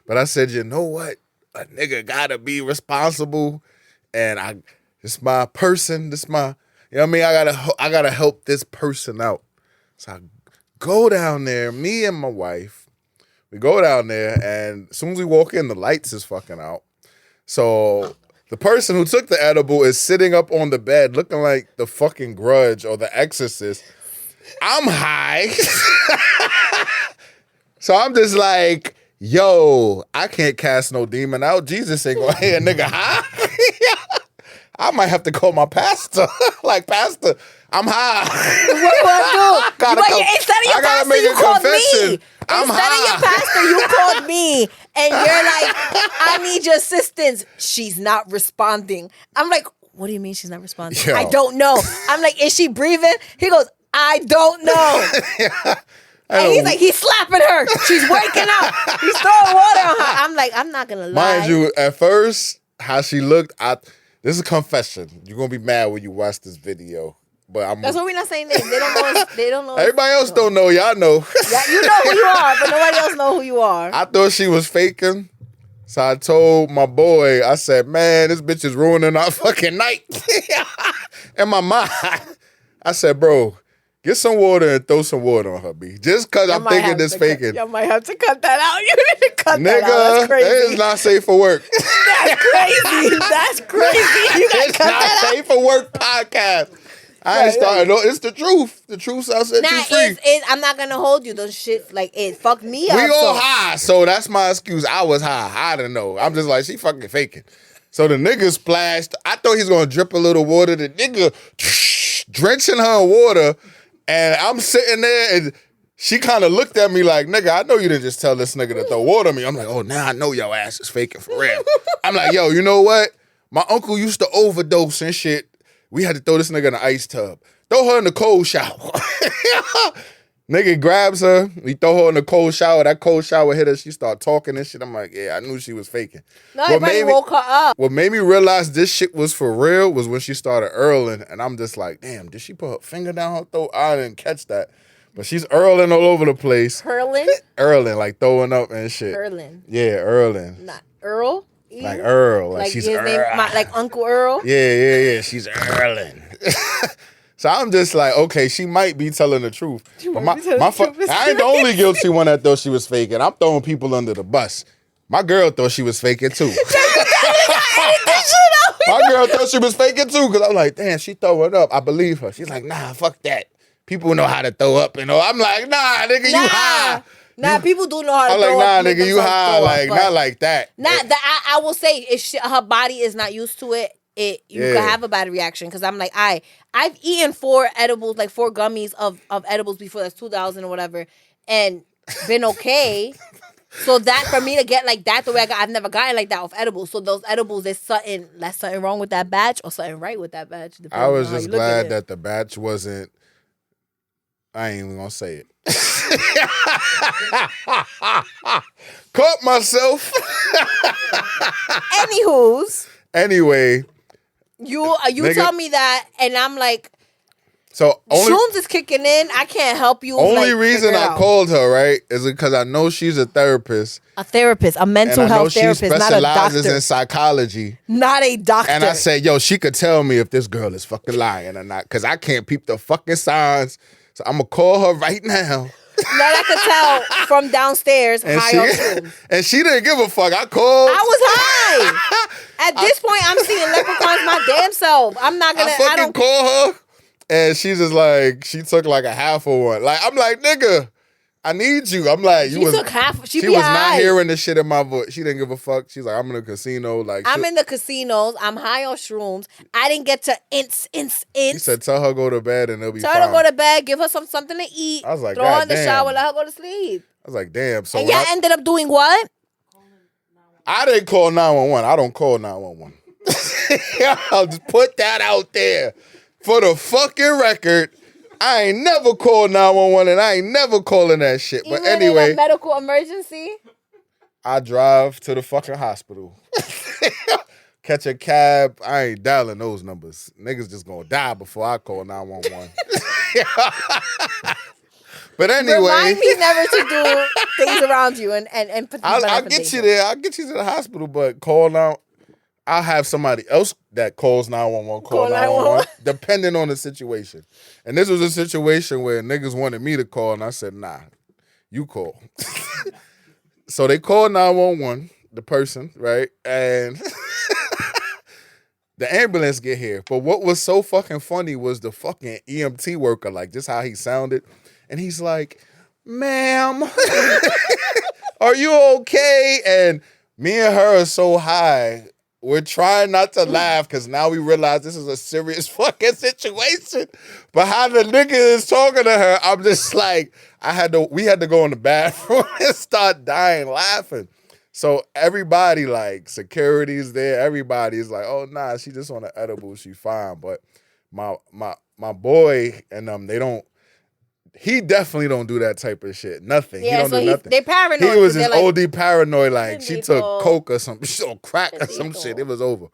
But I said, you know what? A nigga gotta be responsible, and it's my person. This my, you know what I mean? I gotta help this person out. So I go down there, me and my wife. We go down there, and as soon as we walk in, the lights is fucking out. So the person who took the edible is sitting up on the bed looking like the fucking Grudge or the Exorcist. I'm high. So I'm just like, yo, I can't cast no demon out. Jesus ain't gonna hear a nigga high. I might have to call my pastor. Like, pastor, I'm high. What do I do? Instead of your pastor, you called me. I'm Instead of your pastor, you called me. And you're like, I need your assistance. She's not responding. I'm like, what do you mean she's not responding? Yo. I don't know. I'm like, is she breathing? He goes, I don't know. And he's like, he's slapping her. She's waking up. He's throwing water on her. I'm like, I'm not going to lie. Mind you, at first, how she looked, this is a confession. You're going to be mad when you watch this video. But That's why we're not saying names. They don't know. They don't know. Everybody else don't know. Y'all know. Yeah, you know who you are, but nobody else know who you are. I thought she was faking. So I told my boy, I said, man, this bitch is ruining our fucking night. In my mind. I said, bro, get some water and throw some water on her, B. Just because I'm thinking this faking. You might have to cut that out. You need to cut that out. Nigga, That's crazy. it is not safe for work. That's crazy. That's crazy. You gotta It's cut not that out. safe for work podcast. I ain't starting. No, it's the truth. The truth shall set you free. I'm not gonna hold you. Those shit like it fucked me up. We all so. high, so that's my excuse. I was high. I don't know. I'm just like, she fucking faking. So the nigga splashed. I thought he's gonna drip a little water. The nigga drenching her in water, and I'm sitting there, and she kind of looked at me like, nigga, I know you didn't just tell this nigga to throw water on me. I'm like, oh, now I know your ass is faking for real. I'm like, yo, you know what? My uncle used to overdose and shit. We had to throw this nigga in an ice tub. Throw her in the cold shower. Nigga grabs her. We throw her in the cold shower. That cold shower hit her. She start talking and shit. I'm like, yeah, I knew she was faking. No, everybody woke her up. What made me realize this shit was for real was when she started earling. And I'm just like, damn, did she put her finger down her throat? I didn't catch that. But she's earling all over the place. Hurling? Earling, like throwing up and shit. Hurling. Yeah, earling. Not Earl? Like Earl. Like she's his name, like Uncle Earl? Yeah. She's earling. So I'm just like, okay, she might be telling the truth. But I ain't the only guilty one that thought she was faking. I'm throwing people under the bus. My girl thought she was faking too. My girl thought she was faking too, because I'm like, damn, she throwing up. I believe her. She's like, nah, fuck that. People know how to throw up and all. I'm like, nah, nigga, you high. Nah, people do know how to throw up. I'm like, nah, nigga, you high. Like, not like that. I will say, if her body is not used to it, you could have a bad reaction. Because I'm like, I've eaten 4 edibles, like 4 gummies of edibles before. That's 2,000 or whatever, and been okay. So that for me to get like that the way I've never gotten like that off edibles. So those edibles, there's something wrong with that batch or something right with that batch. I was just glad that the batch wasn't. I ain't even gonna say it. Caught myself. Anyway. You tell me that, and I'm like, so Shrooms is kicking in. I can't help you. Only reason I called her, right, is because I know she's a therapist. A mental health therapist, not a doctor. She specializes in psychology. Not a doctor. And I said, yo, she could tell me if this girl is fucking lying or not, because I can't peep the fucking signs. So I'm going to call her right now. Now I could tell from downstairs high on shrooms. And she didn't give a fuck. I called. I was high. At this point, I'm seeing leprechauns my damn self. I'm not going to. I fucking call her. And she's just like, she took like a half of one. Like, I'm like, nigga, I need you. I'm like, she took half. She was not hearing the shit in my voice. She didn't give a fuck. She's like, I'm in the casino. Like, I'm in the casinos. I'm high on shrooms. I didn't get to ints. He said, tell her go to bed and it'll be fine. Tell her go to bed. Give her something to eat. I was like, throw her in the shower. Let her go to sleep. I was like, damn. So and y'all ended up doing what? I didn't call 911. I don't call 911. I'll just put that out there. For the fucking record, I ain't never called 911 and I ain't never calling that shit. But anyway, in a medical emergency, I drive to the fucking hospital. Catch a cab. I ain't dialing those numbers. Niggas just gonna die before I call 911. But anyway, remind me never to do things around you and put. I'll get you there. I'll get you to the hospital, but call now. I'll have somebody else that calls 911, call 911, depending on the situation. And this was a situation where niggas wanted me to call, and I said, nah, you call. So they called 911, the person, right? And the ambulance get here. But what was so fucking funny was the fucking EMT worker, like just how he sounded. And he's like, ma'am, are you okay? And me and her are so high. We're trying not to laugh because now we realize this is a serious fucking situation. But how the nigga is talking to her, I'm just like, we had to go in the bathroom and start dying laughing. So everybody, like, security's there. Everybody's like, oh, nah, she just on an edible. She fine. But my boy and he definitely don't do that type of shit. Nothing. Yeah, he don't do nothing. They paranoid. He was just OD paranoid. Like, she took coke or some shit, or crack or some shit. It was over.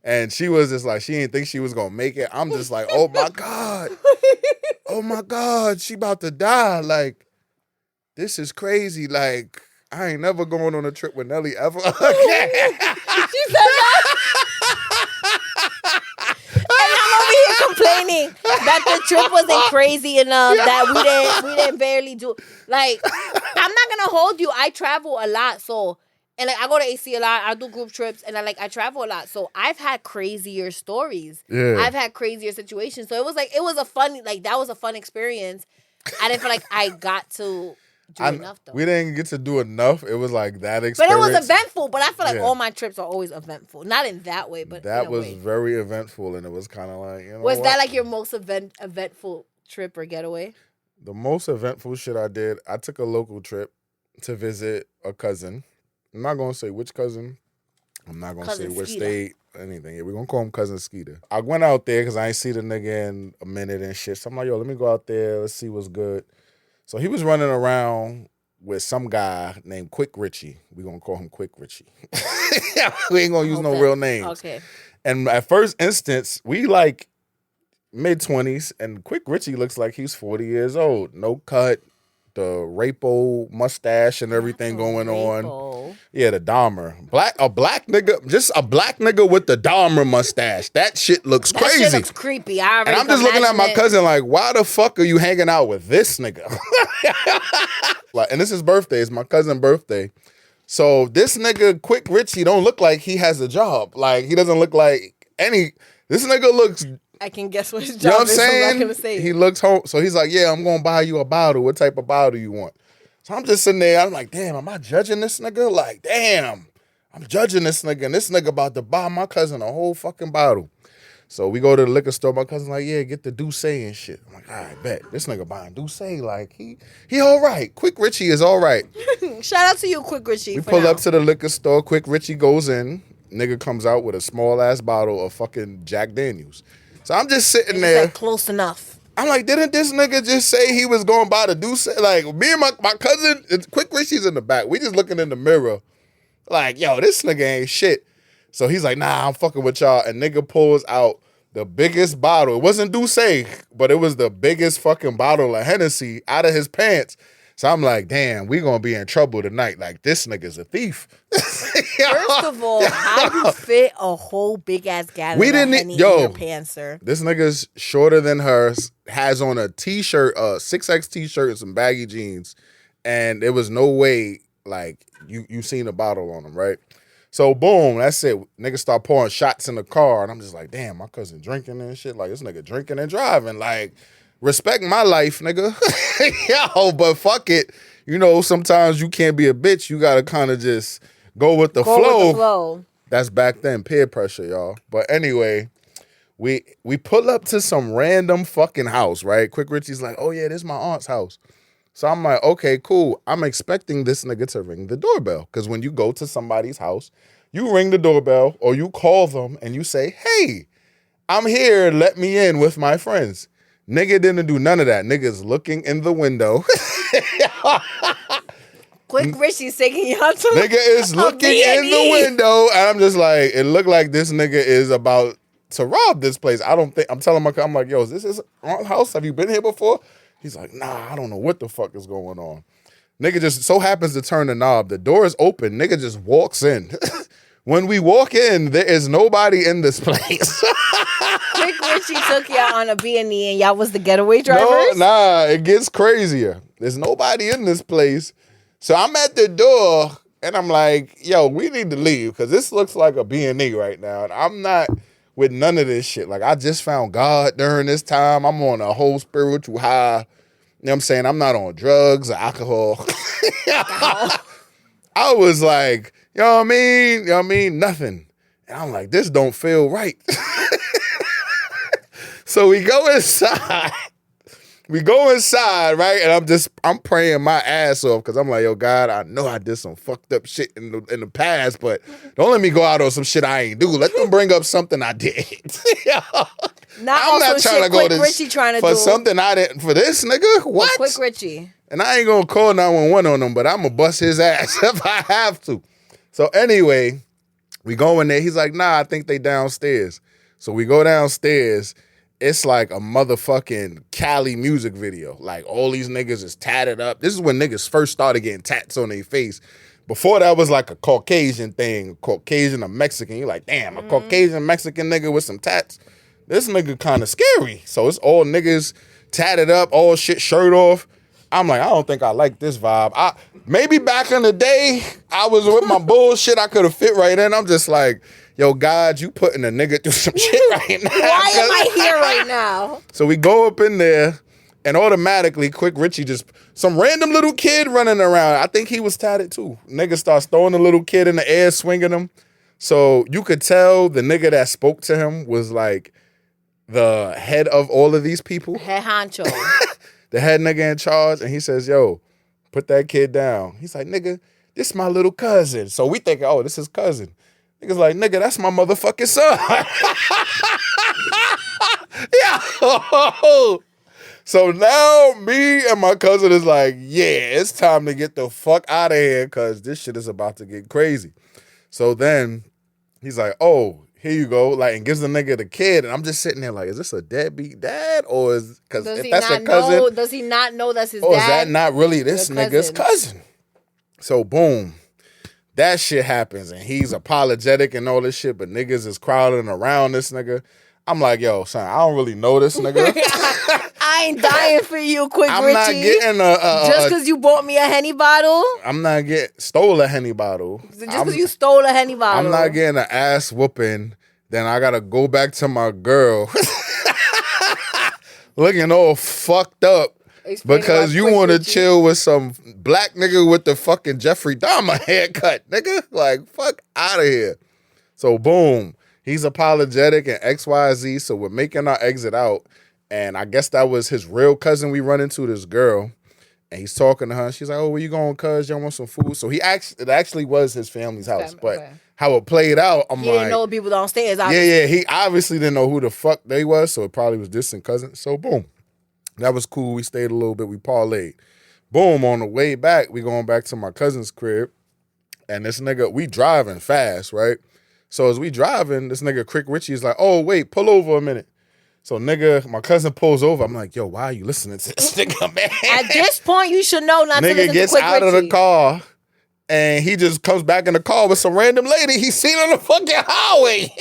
And she was just like, she didn't think she was going to make it. I'm just like, oh, my God. Oh, my God. She about to die. Like, this is crazy. Like, I ain't never going on a trip with Nelly ever again. She said that? And I'm over here complaining that the trip wasn't crazy enough, that we didn't barely do. Like, I'm not gonna hold you. I travel a lot, so and like I go to AC a lot. I do group trips, and I travel a lot. So I've had crazier stories. Yeah. I've had crazier situations. So it was a fun that was a fun experience. I didn't feel like I got to do enough though. We didn't get to do enough. It was like that experience. But it was eventful. But I feel like all my trips are always eventful. Not in that way, but that in a was way. very eventful, and it was kind of like, you know, was that like your most eventful trip or getaway? The most eventful shit I did, I took a local trip to visit a cousin. I'm not gonna say which cousin. I'm not gonna say which state. Anything. Yeah, we're gonna call him Cousin Skeeter. I went out there because I ain't see the nigga in a minute and shit. So I'm like, yo, let me go out there. Let's see what's good. So he was running around with some guy named Quick Richie. We're going to call him Quick Richie. We ain't going to use no real names. Okay. And at first instance, we like mid-20s, and Quick Richie looks like he's 40 years old. No cut, the rapo mustache and everything going on. Yeah, the Dahmer. A black nigga with the Dahmer mustache. That shit looks crazy. That shit looks creepy. And I'm just looking at my cousin like, why the fuck are you hanging out with this nigga? Like, and this is birthday. It's my cousin's birthday. So this nigga, Quick Richie, don't look like he has a job. Like, he doesn't look like this nigga looks... I can guess what his job you know what I'm is. saying? I'm not gonna say he it. looks home. So he's like, yeah, I'm going to buy you a bottle. What type of bottle you want? So I'm just sitting there. I'm like, damn, am I judging this nigga? Like, damn, I'm judging this nigga. And this nigga about to buy my cousin a whole fucking bottle. So we go to the liquor store. My cousin's like, yeah, get the Douce and shit. I'm like, all right, bet. This nigga buying Douce. Like, he all right. Quick Richie is all right. Shout out to you, Quick Richie. We pull up to the liquor store. Quick Richie goes in. Nigga comes out with a small ass bottle of fucking Jack Daniels. So I'm just sitting there. Like, close enough. I'm like, didn't this nigga just say he was going by the Douce? Like, me and my cousin, Quick Richie's in the back. We just looking in the mirror. Like, yo, this nigga ain't shit. So he's like, nah, I'm fucking with y'all. And nigga pulls out the biggest bottle. It wasn't Douce, but it was the biggest fucking bottle of Hennessy out of his pants. So I'm like, damn, we gonna be in trouble tonight. Like, this nigga's a thief. First of all, how you fit a whole big ass gallon We of didn't- Henny yo. in your pants, sir? This nigga's shorter than hers, has on a t-shirt, a 6X t-shirt and some baggy jeans. And there was no way, like, you seen a bottle on him, right? So, boom, that's it. Niggas start pouring shots in the car. And I'm just like, damn, my cousin drinking and shit. Like, this nigga drinking and driving. Like, respect my life, nigga. Yo, but fuck it. You know, sometimes you can't be a bitch. You got to kind of just go with the flow. That's back then, peer pressure, y'all. But anyway, we pull up to some random fucking house, right? Quick Richie's like, oh, yeah, this is my aunt's house. So I'm like, okay, cool. I'm expecting this nigga to ring the doorbell. Because when you go to somebody's house, you ring the doorbell or you call them and you say, hey, I'm here. Let me in with my friends. Nigga didn't do none of that. Nigga's looking in the window. Quick Richie's taking y'all to Nigga is looking in the window. And I'm just like, it looked like this nigga is about to rob this place. I'm telling I'm like, yo, is this his aunt's house? Have you been here before? He's like, nah, I don't know what the fuck is going on. Nigga just so happens to turn the knob. The door is open. Nigga just walks in. When we walk in, there is nobody in this place. Quick Richie took y'all on a B&E and y'all was the getaway drivers? No, nah, it gets crazier. There's nobody in this place. So I'm at the door and I'm like, yo, we need to leave because this looks like a B&E right now. And I'm not with none of this shit. Like, I just found God during this time. I'm on a whole spiritual high. You know what I'm saying? I'm not on drugs or alcohol. I was like, you know what I mean? You know what I mean? Nothing. And I'm like, this don't feel right. So we go inside. Right? And I'm praying my ass off because I'm like, yo, God, I know I did some fucked up shit in the past, but don't let me go out on some shit I ain't do. Let them bring up something I did. I'm not trying to go Quick Richie trying to for do something I didn't for this nigga. What? Quick Richie. And I ain't gonna call 911 on him, but I'm gonna bust his ass if I have to. So anyway, we go in there. He's like, nah, I think they downstairs. So we go downstairs. It's like a motherfucking Cali music video. Like, all these niggas is tatted up. This is when niggas first started getting tats on their face. Before that was like a Caucasian thing, Caucasian or Mexican. You're like, damn, a Caucasian Mexican nigga with some tats. This nigga kind of scary. So it's all niggas tatted up, all shit, shirt off. I'm like, I don't think I like this vibe. Maybe back in the day, I was with my bullshit. I could have fit right in. I'm just like, yo, God, you putting a nigga through some shit right now. Why am I here right now? So we go up in there, and automatically, Quick Richie some random little kid running around. I think he was tatted too. Nigga starts throwing the little kid in the air, swinging him. So you could tell the nigga that spoke to him was like the head of all of these people. Head honcho. The head nigga in charge, and he says, yo, put that kid down. He's like, nigga, this my little cousin. So we think, oh, this is cousin. Nigga's like, nigga, that's my motherfucking son. Yeah. So now me and my cousin is like, yeah, it's time to get the fuck out of here because this shit is about to get crazy. So then he's like, oh, here you go, like, and gives the nigga the kid, and I'm just sitting there like, is this a deadbeat dad, or is because if that's a cousin, does he not know that's his or dad? is that not really this Your nigga's cousin? So boom, that shit happens, and he's apologetic and all this shit, but niggas is crowding around this nigga. I'm like, yo, son, I don't really know this nigga. I ain't dying for you, Quick I'm Richie. not getting just because you bought me a Henny bottle. I'm not stole a Henny bottle. Just because you stole a Henny bottle. I'm not getting an ass whooping. Then I gotta go back to my girl, looking all fucked up. Because you want to chill with some black nigga with the fucking Jeffrey Dahmer haircut, nigga. Like, fuck out of here. So, boom. He's apologetic and XYZ. So, we're making our exit out. And I guess that was his real cousin we run into, this girl. And he's talking to her. She's like, oh, where you going, cuz? Y'all want some food? So, it actually was his family's house. But how it played out, I'm like... He didn't know the people downstairs, obviously. Yeah. He obviously didn't know who the fuck they was. So, it probably was distant cousin. So, boom. That was cool. We stayed a little bit. We parlayed. Boom, on the way back, we going back to my cousin's crib. And this nigga, we driving fast, right? So as we driving, this nigga Quick Richie is like, oh, wait, pull over a minute. So nigga, my cousin pulls over. I'm like, yo, why are you listening to this nigga, man? At this point, you should know not to listen to Quick Richie. Nigga gets out of the car, and he just comes back in the car with some random lady he's seen on the fucking highway.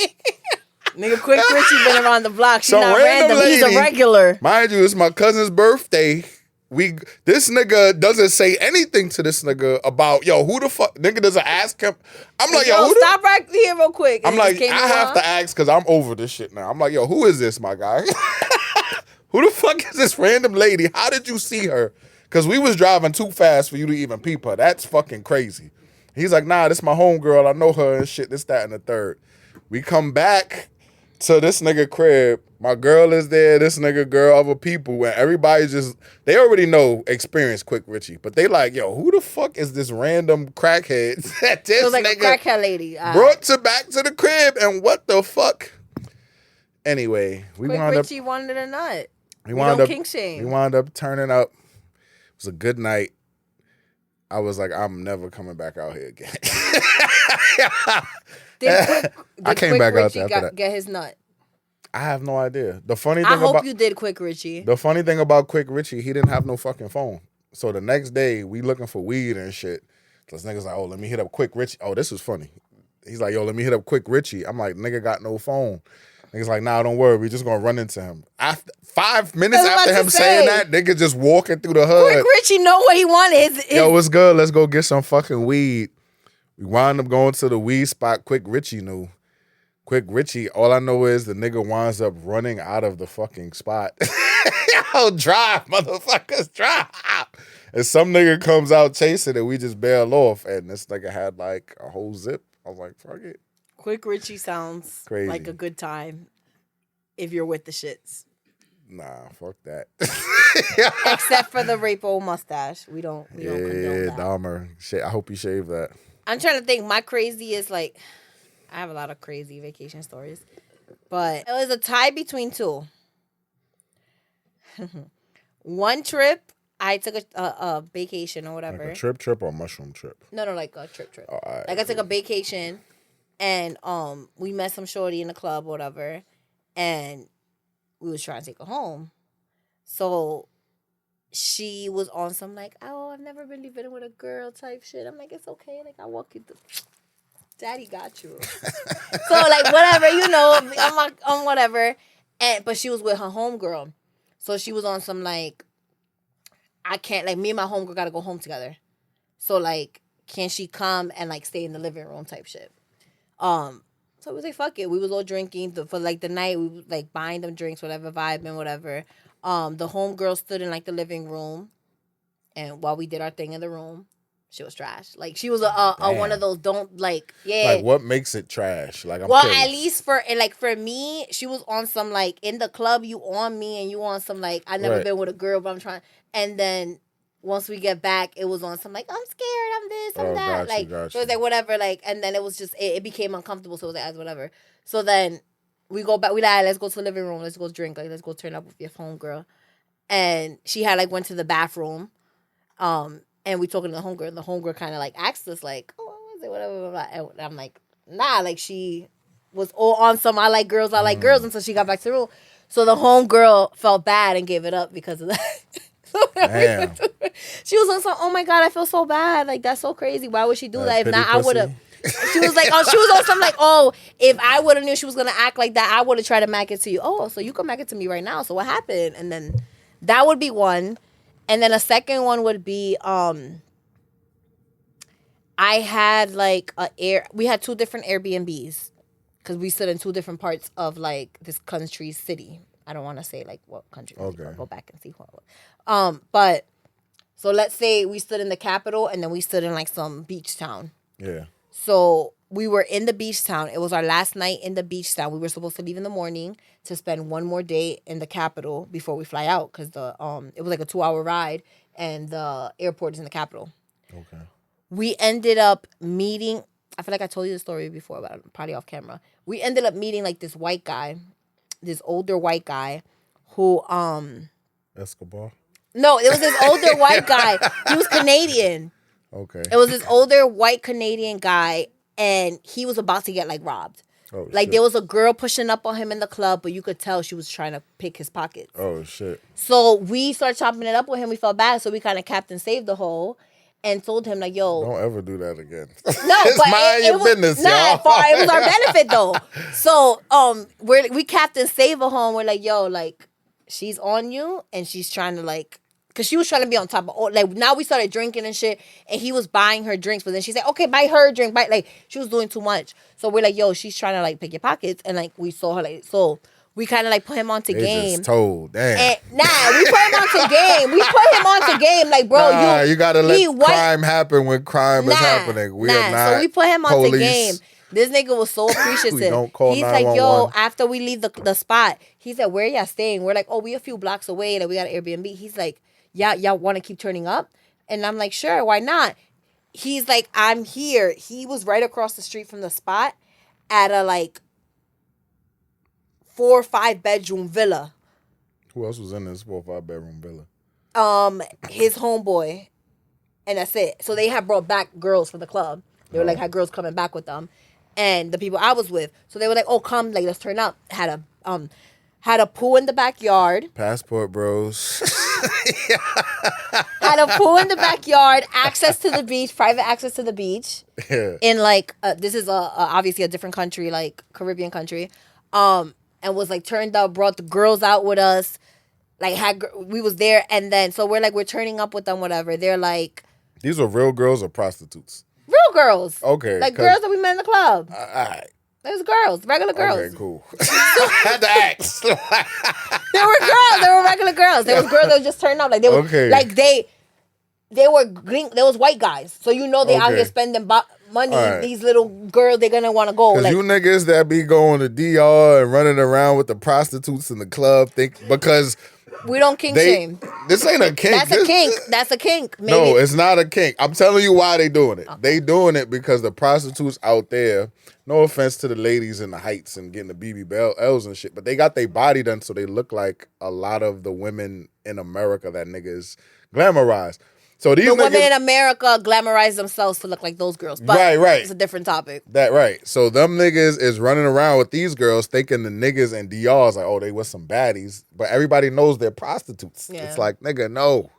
Nigga, Quick Richie been around the block. She's not random. He's a regular. Mind you, it's my cousin's birthday. This nigga doesn't say anything to this nigga about, yo, who the fuck? Nigga doesn't ask him. I'm like, yo, stop right here real quick. I'm like, I have to ask because I'm over this shit now. I'm like, yo, who is this, my guy? Who the fuck is this random lady? How did you see her? Because we was driving too fast for you to even peep her. That's fucking crazy. He's like, nah, this my homegirl. I know her and shit, this, that, and the third. We come back to this nigga crib. My girl is there, this nigga girl, other people, and everybody they already know experience Quick Richie, but they like, yo, who the fuck is this random crackhead that this it was like nigga a crackhead lady. Brought back to the crib, and what the fuck? Anyway, Quick Richie wanted a nut. We wound up kink shame. We wound up turning up. It was a good night. I was like, I'm never coming back out here again. I came back out there after that. Get his nut. I have no idea. The funny thing I hope you did, Quick Richie. The funny thing about Quick Richie, he didn't have no fucking phone. So the next day, we looking for weed and shit. This nigga's like, oh, let me hit up Quick Richie. Oh, this was funny. He's like, yo, let me hit up Quick Richie. I'm like, nigga got no phone. Nigga's like, nah, don't worry. We just gonna run into him. After 5 minutes after him saying that, nigga just walking through the hood. Quick Richie know what he wanted. Yo, what's good? Let's go get some fucking weed. We wound up going to the weed spot Quick Richie knew. Quick Richie, all I know is the nigga winds up running out of the fucking spot. Yo, drive, motherfuckers, drive. And some nigga comes out chasing and we just bail off. And this nigga had like a whole zip. I was like, fuck it. Quick Richie sounds crazy. Like a good time if you're with the shits. Nah, fuck that. Except for the rape-o mustache. We don't condone that. Dahmer. Shit, I hope you shave that. I'm trying to think. My crazy is like, I have a lot of crazy vacation stories. But it was a tie between two. One trip, I took a vacation or whatever. Like a trip or mushroom trip? No, like a trip. Oh, all right, like I took a vacation and we met some shorty in the club or whatever. And we was trying to take her home. So she was on some like, oh, I've never really been with a girl type shit. I'm like, it's okay. Like, I'll walk you through. Daddy got you. So like whatever, I'm like, whatever. But she was with her homegirl. So she was on some like, I can't, like me and my homegirl gotta go home together. So like, can she come and like stay in the living room type shit? So we was like, fuck it. We was all drinking for like the night. We was like buying them drinks, whatever, vibing, whatever. The homegirl stood in like the living room, and while we did our thing in the room, she was trash. Like she was a one of those Like what makes it trash? Like I'm curious. At least for me, she was on some like in the club you on me and you on some like I never been with a girl but I'm trying. And then once we get back, it was on some like I'm scared, I'm this, I'm that. So it was like whatever. Like and then it was just it became uncomfortable. So it was like whatever. So then we go back. We like let's go to the living room. Let's go drink. Like let's go turn up with your homegirl. and she had like went to the bathroom, and we talking to the homegirl, and the homegirl kind of like asked us like, oh, what was it, whatever, blah, blah, blah. And I'm like, nah, like she was all on some I like girls until she got back to the room. So the homegirl felt bad and gave it up because of that. Damn. She was on some, oh my God, I feel so bad. Like, that's so crazy. Why would she do that? If pity not, I would have. pussy. She was like, oh, she was on some like, oh, if I would have knew she was going to act like that, I would have tried to mack it to you. Oh, so you can mack it to me right now. So what happened? And then that would be one. And then a second one would be, I had like we had 2 different Airbnbs because we stood in 2 different parts of like this country's city. I don't want to say like what country. Okay. Go back and see what. But so let's say we stood in the capital and then we stood in like some beach town. Yeah. So we were in the beach town. It was our last night in the beach town. We were supposed to leave in the morning to spend one more day in the capital before we fly out because it was like a 2-hour ride and the airport is in the capital. Okay. We ended up meeting. I feel like I told you the story before, but I'm probably off camera. We ended up meeting like this white guy, this older white guy, who Escobar. No, it was this older white guy. He was Canadian. Okay. It was this older white Canadian guy, and he was about to get like robbed. Oh, like shit. there was a girl pushing up on him in the club, but you could tell she was trying to pick his pockets. Oh shit. So we started chopping it up with him. We felt bad, so we kind of Captain Saved the Hole and told him like, "Yo, Don't ever do that again. no, It's but mind your business, y'all. It was our benefit though. So we Captain Save a Home. We're like, yo, like she's on you, and she's trying to like. Because she was trying to be on top of, like, now we started drinking and shit, and he was buying her drinks, but then she said, okay, buy her a drink, like, she was doing too much. So we're like, yo, she's trying to, like, pick your pockets, and, like, we saw her, like, so we kind of, like, put him onto They game. just told. Damn. And, we put him onto game. We put him onto game, like, bro, you gotta let crime happen when crime is happening. We are not So we put him onto police. game. This nigga was so appreciative. We don't call He's like, 911. yo, after we leave the spot, he said, where y'all staying? We're like, oh, we a few blocks away. Like, we got an Airbnb. He's like, y'all want to keep turning up? And I'm like, sure, why not? He's like, I'm here. He was right across the street from the spot at a, like, 4 or 5 bedroom villa. Who else was in this 4 or 5 bedroom villa? His homeboy. And that's it. So they had brought back girls for the club. They were like, had girls coming back with them. And the people I was with. So they were like, oh, come, like, let's turn up. Had a pool in the backyard. Passport bros. Had a pool in the backyard, access to the beach, private access to the beach. Yeah. In like, this is obviously a different country, like Caribbean country. And was like turned up, brought the girls out with us. Like we was there, and then so we're turning up with them, whatever. They're like, These are real girls or prostitutes? real girls. Okay. Like girls that we met in the club. All right. There's girls, regular girls. Okay, cool. I had to ask. There were girls. There were regular girls. There was girls that just turned up. Like they were, Okay. like they were green. There was white guys. So you know they out Okay. here spending money. All right. These little girls, they're gonna want to go. Because Like you niggas that be going to DR and running around with the prostitutes in the club because we don't kink shame. this ain't a kink. That's a kink. That's a kink. Maybe. No, it's not a kink. I'm telling you why they doing it. They doing it because the prostitutes out there, no offense to the ladies in the heights and getting the BBLs and shit, but they got their body done so they look like a lot of the women in America that niggas glamorize. So these the niggas, women in America glamorize themselves to look like those girls. But Right. it's a different topic. that right. So them niggas is running around with these girls thinking the niggas in DR's like, oh, they was some baddies. But everybody knows they're prostitutes. Yeah. It's like, nigga, no.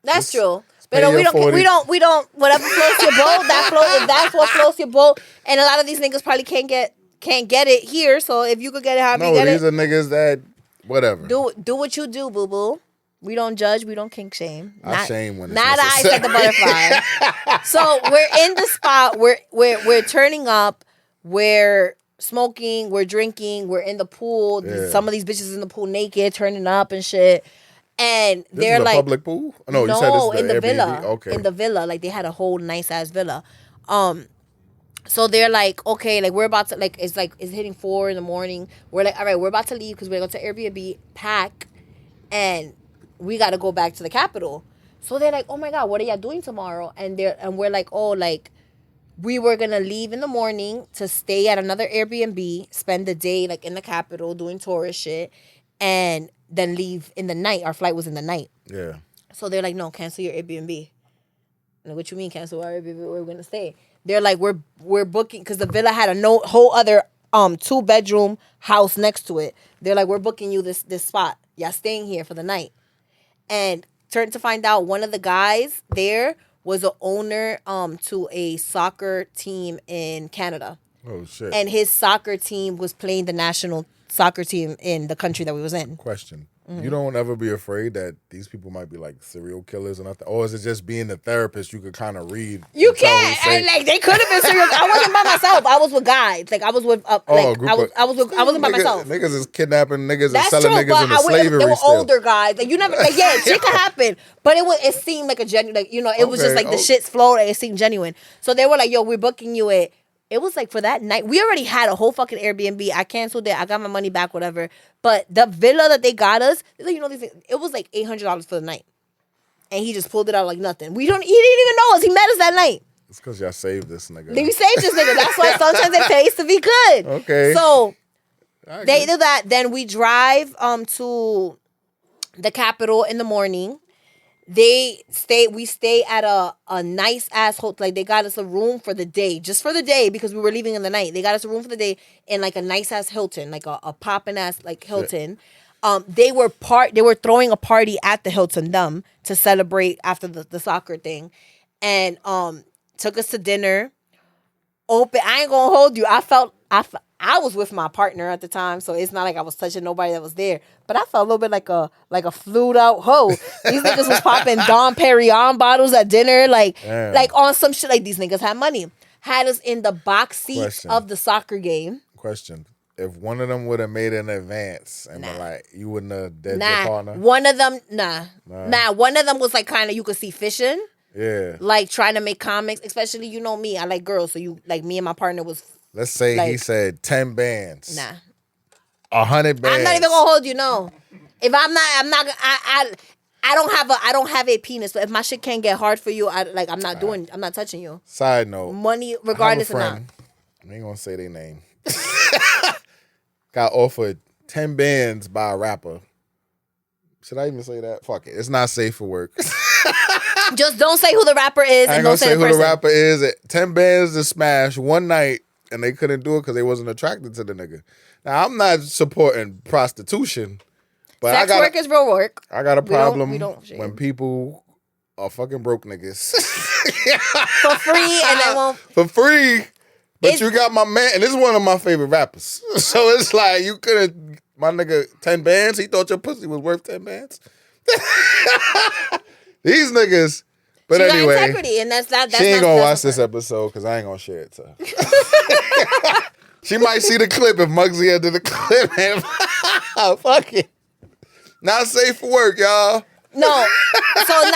That's true. pay But your 40. we don't, whatever floats your boat, if that's what floats your boat. And a lot of these niggas probably can't get it here. So if you could get it, however you No, get these it, are niggas that, whatever. do what you do, boo-boo. We don't judge. We don't kink shame. I shame when it's not I necessary. said the butterfly. So we're in the spot. We're turning up. We're smoking. We're drinking. We're in the pool. Yeah. Some of these bitches in the pool naked, turning up and shit. And This they're is a like, public pool? No, you said this is in the Airbnb? villa. Okay. In the villa, like they had a whole nice ass villa. So they're like, okay, like we're about to, like it's hitting 4 a.m. We're like, all right, we're about to leave because we're going to Airbnb, pack, and we got to go back to the capital. So they're like, oh my God, what are y'all doing tomorrow? And we're like, oh, like we were gonna leave in the morning to stay at another Airbnb, spend the day like in the capital doing tourist shit, and then leave in the night. Our flight was in the night. Yeah. So they're like, no, cancel your Airbnb. Like, what you mean cancel our Airbnb? Where we're going to stay? They're like, we're booking, because the villa had a whole other 2-bedroom house next to it. They're like, we're booking you this spot. Y'all staying here for the night. And turned to find out one of the guys there was an owner to a soccer team in Canada. Oh shit. And his soccer team was playing the national soccer team in the country that we was in. Question. You don't ever be afraid that these people might be like serial killers or nothing? Or is it just being the therapist you could kind of read? You and tell who's can't. safe? And like they could have been serious. I wasn't by myself. I was with guys. Like I was with I wasn't by myself. Niggas is kidnapping niggas That's and selling true, niggas but into slavery they were still. older guys. Like you never, like yeah, shit could happen. But it seemed like a genuine, like it was just Okay, like the shit's flowed. It seemed genuine. So they were like, "Yo, we're booking you it." It was like for that night. We already had a whole fucking Airbnb. I canceled it. I got my money back, whatever. But the villa that they got us, these things, it was like $800 for the night, and he just pulled it out like nothing. He didn't even know us. He met us that night. It's because y'all saved this nigga. We saved this nigga. That's why sometimes it pays to be good. Okay. So I they get do that. Then we drive to the capital in the morning. We stay at a nice ass hotel. Like they got us a room for the day, just for the day, because we were leaving in the night. They got us a room for the day in like a nice ass Hilton, like a poppin' ass like Hilton. They were throwing a party at the Hilton to celebrate after the soccer thing, and took us to dinner. Open. I ain't gonna hold you. I was with my partner at the time, so it's not like I was touching nobody that was there. But I felt a little bit like a flued out hoe. These niggas was popping Dom Perignon bottles at dinner, like on some shit. Like these niggas had money. Had us in the box seat of the soccer game. Question. If one of them would have made an advance and been like, you wouldn't have dead your partner? One of them, nah. One of them was like kind of, you could see fishing. Yeah. Like trying to make comics, especially, you know me, I like girls. So you, like me and my partner was. Let's say like, he said 10 bands. Nah. 100 bands. I'm not even gonna hold you, no. If I'm not, I don't have a penis, but if my shit can't get hard for you, I'm not touching you. Side note. Money, regardless or not. I ain't gonna say their name. Got offered 10 bands by a rapper. Should I even say that? Fuck it. It's not safe for work. Just don't say who the rapper is. I ain't gonna say who the rapper is. 10 bands to smash one night, and they couldn't do it because they wasn't attracted to the nigga. Now, I'm not supporting prostitution, but sex work is real work. I got a problem we don't when people are fucking broke niggas. For free, and they won't. For free, but you got my man, and this is one of my favorite rappers. So it's like, you couldn't, my nigga, 10 bands? He thought your pussy was worth 10 bands? These niggas. But she anyway, got integrity, and that's she ain't gonna watch this episode because I ain't gonna share it to her. She might see the clip if Muggsy had did the clip. And fuck it. Not safe for work, y'all. No. So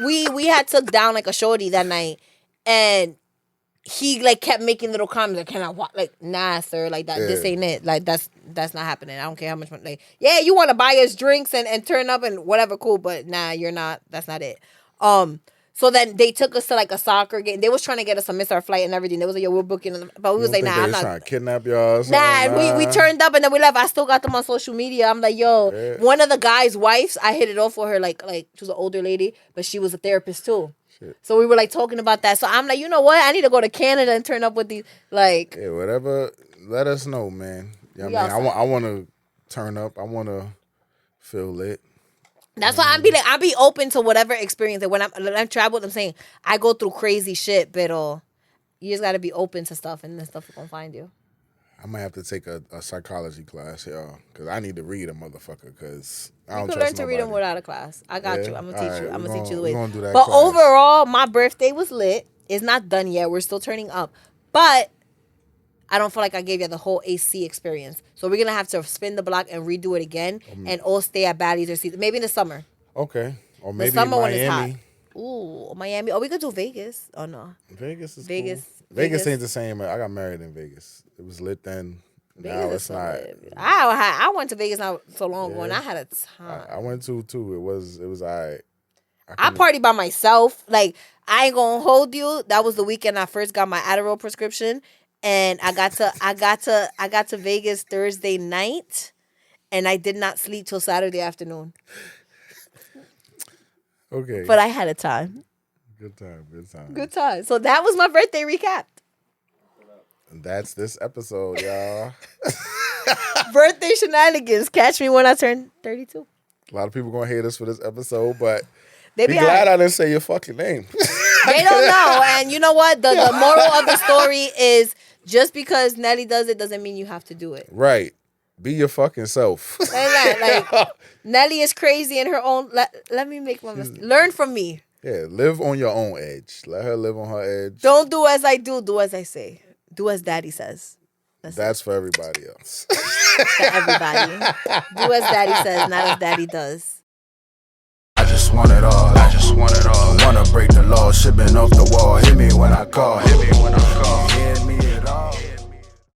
we had took down like a shorty that night, and he like kept making little comments like, "Can I watch?" Like, nah, sir, like that. Yeah. This ain't it. Like that's not happening. I don't care how much money. Like, yeah, you want to buy us drinks and turn up and whatever, cool. But nah, you're not. That's not it. So then they took us to like a soccer game. They was trying to get us to miss our flight and everything. They was like, "Yo, we're booking," but we was like, "Nah, I'm not." Trying to kidnap y'all. Nah, we turned up and then we left. I still got them on social media. I'm like, "Yo, one of the guys' wives, I hit it off for her. Like she was an older lady, but she was a therapist too." Shit. So we were like talking about that. So I'm like, you know what? I need to go to Canada and turn up with these like. Yeah, whatever. Let us know, man. Yeah, I want to turn up. I want to feel lit. That's why I be open to whatever experience. When I'm traveling, I'm saying I go through crazy shit, but you just got to be open to stuff, and then stuff will gonna find you. I might have to take a psychology class, y'all, because I need to read a motherfucker. Because I don't you can trust learn to read them without a class. I got you. I'm gonna teach you. I'm gonna teach you the way. But class. Overall, my birthday was lit. It's not done yet. We're still turning up, but I don't feel like I gave you the whole AC experience. So we're gonna have to spin the block and redo it again, and all stay at Baddies or Caesar. Maybe in the summer. Okay, or maybe the summer Miami. When it's hot. Ooh, Miami. Oh, we could do Vegas. Oh no, Vegas is Vegas. Cool. Vegas ain't the same. I got married in Vegas. It was lit then. Now it's not. I went to Vegas not so long ago, and I had a time. I went to too. It was alright. I partied by myself. Like, I ain't gonna hold you. That was the weekend I first got my Adderall prescription, and I got to Vegas Thursday night, and I did not sleep till Saturday afternoon. Okay. But I had a time. Good time. Good time. Good time. So that was my birthday recap. And that's this episode, y'all. Birthday shenanigans. Catch me when I turn 32. A lot of people gonna hate us for this episode, but They be be glad all I didn't say your fucking name. They don't know. And you know what? The moral of the story is just because Nelly does it doesn't mean you have to do it. Right. Be your fucking self. Like Nelly is crazy in her own. Let me make my mistake. Learn from me. Yeah, live on your own edge. Let her live on her edge. Don't do as I do. Do as I say. Do as Daddy says. That's for everybody else. For everybody. Do as Daddy says, not as Daddy does. I just want it all. I just want it all. Wanna break the law, shipping off the wall. Hit me when I call. Hit me when I call. Yeah.